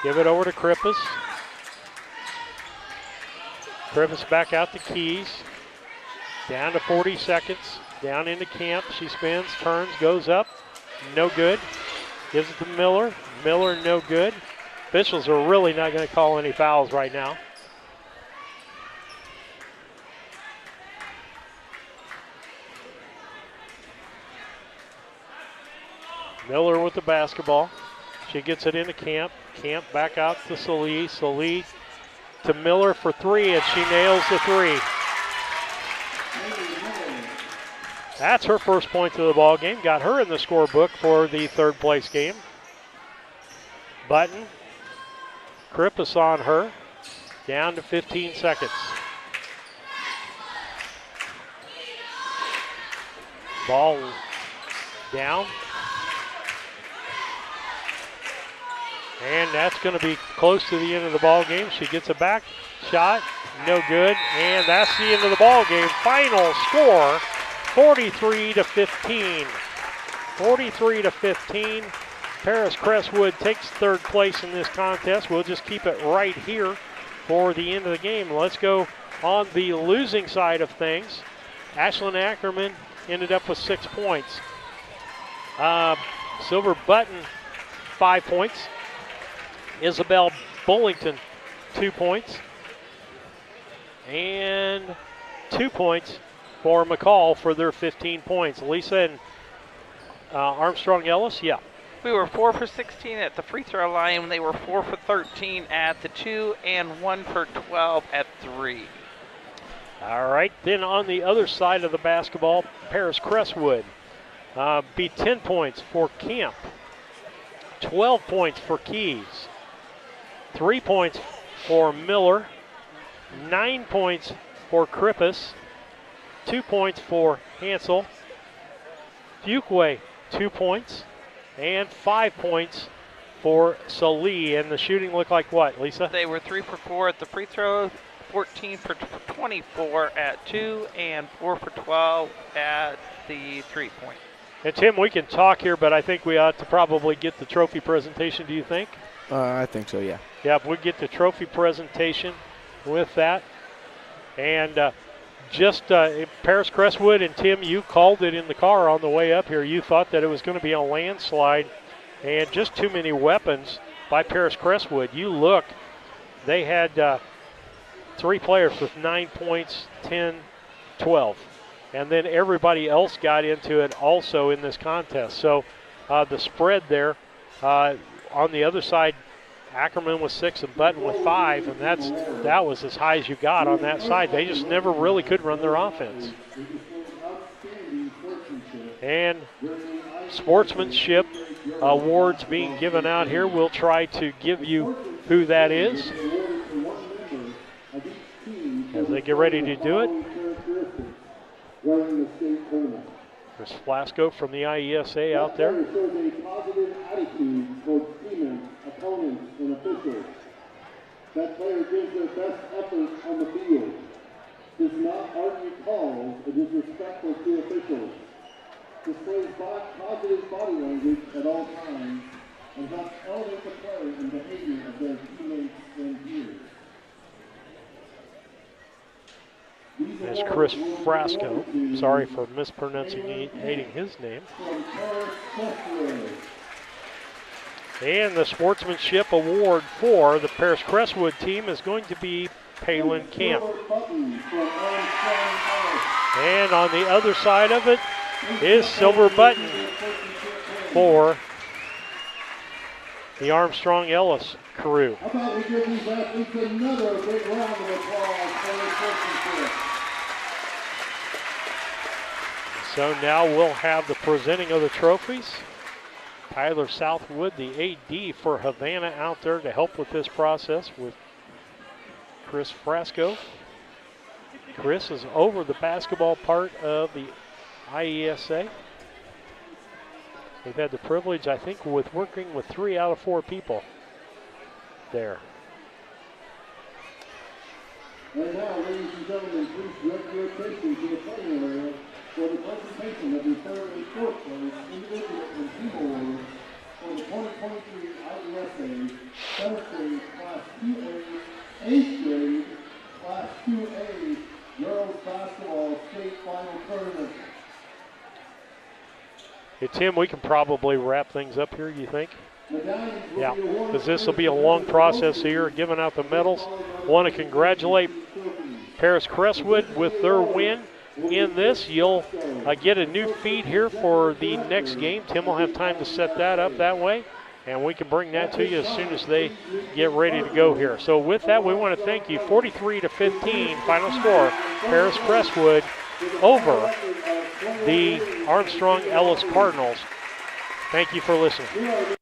give it over to Krippus. Krippus back out to Keys. Down to 40 seconds. Down into Camp. She spins, turns, goes up. No good. Gives it to Miller. Miller, no good. Officials are really not going to call any fouls right now. Miller with the basketball. She gets it into Camp. Camp back out to Salee. Salee to Miller for three, and she nails the three. That's her first point of the ball game. Got her in the scorebook for the third place game. Button. Krippus on her. Down to 15 seconds. Ball down. And that's going to be close to the end of the ball game. She gets a back shot, no good, and that's the end of the ball game. Final score, 43-15. 43-15. Paris Crestwood takes third place in this contest. We'll just keep it right here for the end of the game. Let's go on the losing side of things. Ashlyn Ackerman ended up with 6 points. Silver Button, 5 points. Isabel Bullington, 2 points. And 2 points for McCall for their 15 points. Lisa and Armstrong-Ellis, yeah. We were 4 for 16 at the free throw line. They were 4 for 13 at the 2 and 1 for 12 at 3. All right, then on the other side of the basketball, Paris Crestwood beat 10 points for Camp, 12 points for Keys, 3 points for Miller, 9 points for Krippus, 2 points for Hansel, Fuquay, 2 points, and 5 points for Salee. And the shooting looked like what, Lisa? They were 3 for 4 at the free throw, 14 for 24 at 2, and 4 for 12 at the 3-point. And Tim, we can talk here, but I think we ought to probably get the trophy presentation, do you think? I think so, yeah. Yeah, we'll get the trophy presentation with that. And Paris Crestwood, and Tim, you called it in the car on the way up here. You thought that it was going to be a landslide, and just too many weapons by Paris Crestwood. You look, they had 3 players with 9 points, 10, 12. And then everybody else got into it also in this contest. So the spread there, on the other side, Ackerman with 6 and Button with 5, and that was as high as you got on that side. They just never really could run their offense. And sportsmanship awards being given out here. We'll try to give you who that is as they get ready to do it. Chris Flasco from the IESA out there. Opponents and officials. That player gives their best effort on the field, does not argue calls or disrespectful to officials, displays positive body language at all times, and helps elevate the play and behavior of their teammates and peers. There's Chris Frasco. Sorry for mispronouncing his name. And the sportsmanship award for the Paris Crestwood team is going to be Palin Camp. And on the other side of it is Silver Button for the Armstrong-Ellis crew. How about we give these athletes another big round of applause for their sportsmanship. So now we'll have the presenting of the trophies. Tyler Southwood, the AD for Havana, out there to help with this process with Chris Frasco. Chris is over the basketball part of the IESA. They've had the privilege, I think, with working with 3 out of 4 people there. And now, ladies and gentlemen, please direct your attention to the playing area for the presentation of the third and fourth place individual and team awards for the 2023 IESA 7th grade Class 2A, 8th grade Class 2A girls basketball state final tournament. Hey, Tim, we can probably wrap things up here, you think? Yeah, because this will be a long process here, giving out the medals. Want to congratulate Paris Crestwood with their win in this. You'll get a new feed here for the next game. Tim will have time to set that up that way, and we can bring that to you as soon as they get ready to go here. So with that, we want to thank you. 43-15 final score. Paris Crestwood over the Armstrong-Ellis Cardinals. Thank you for listening.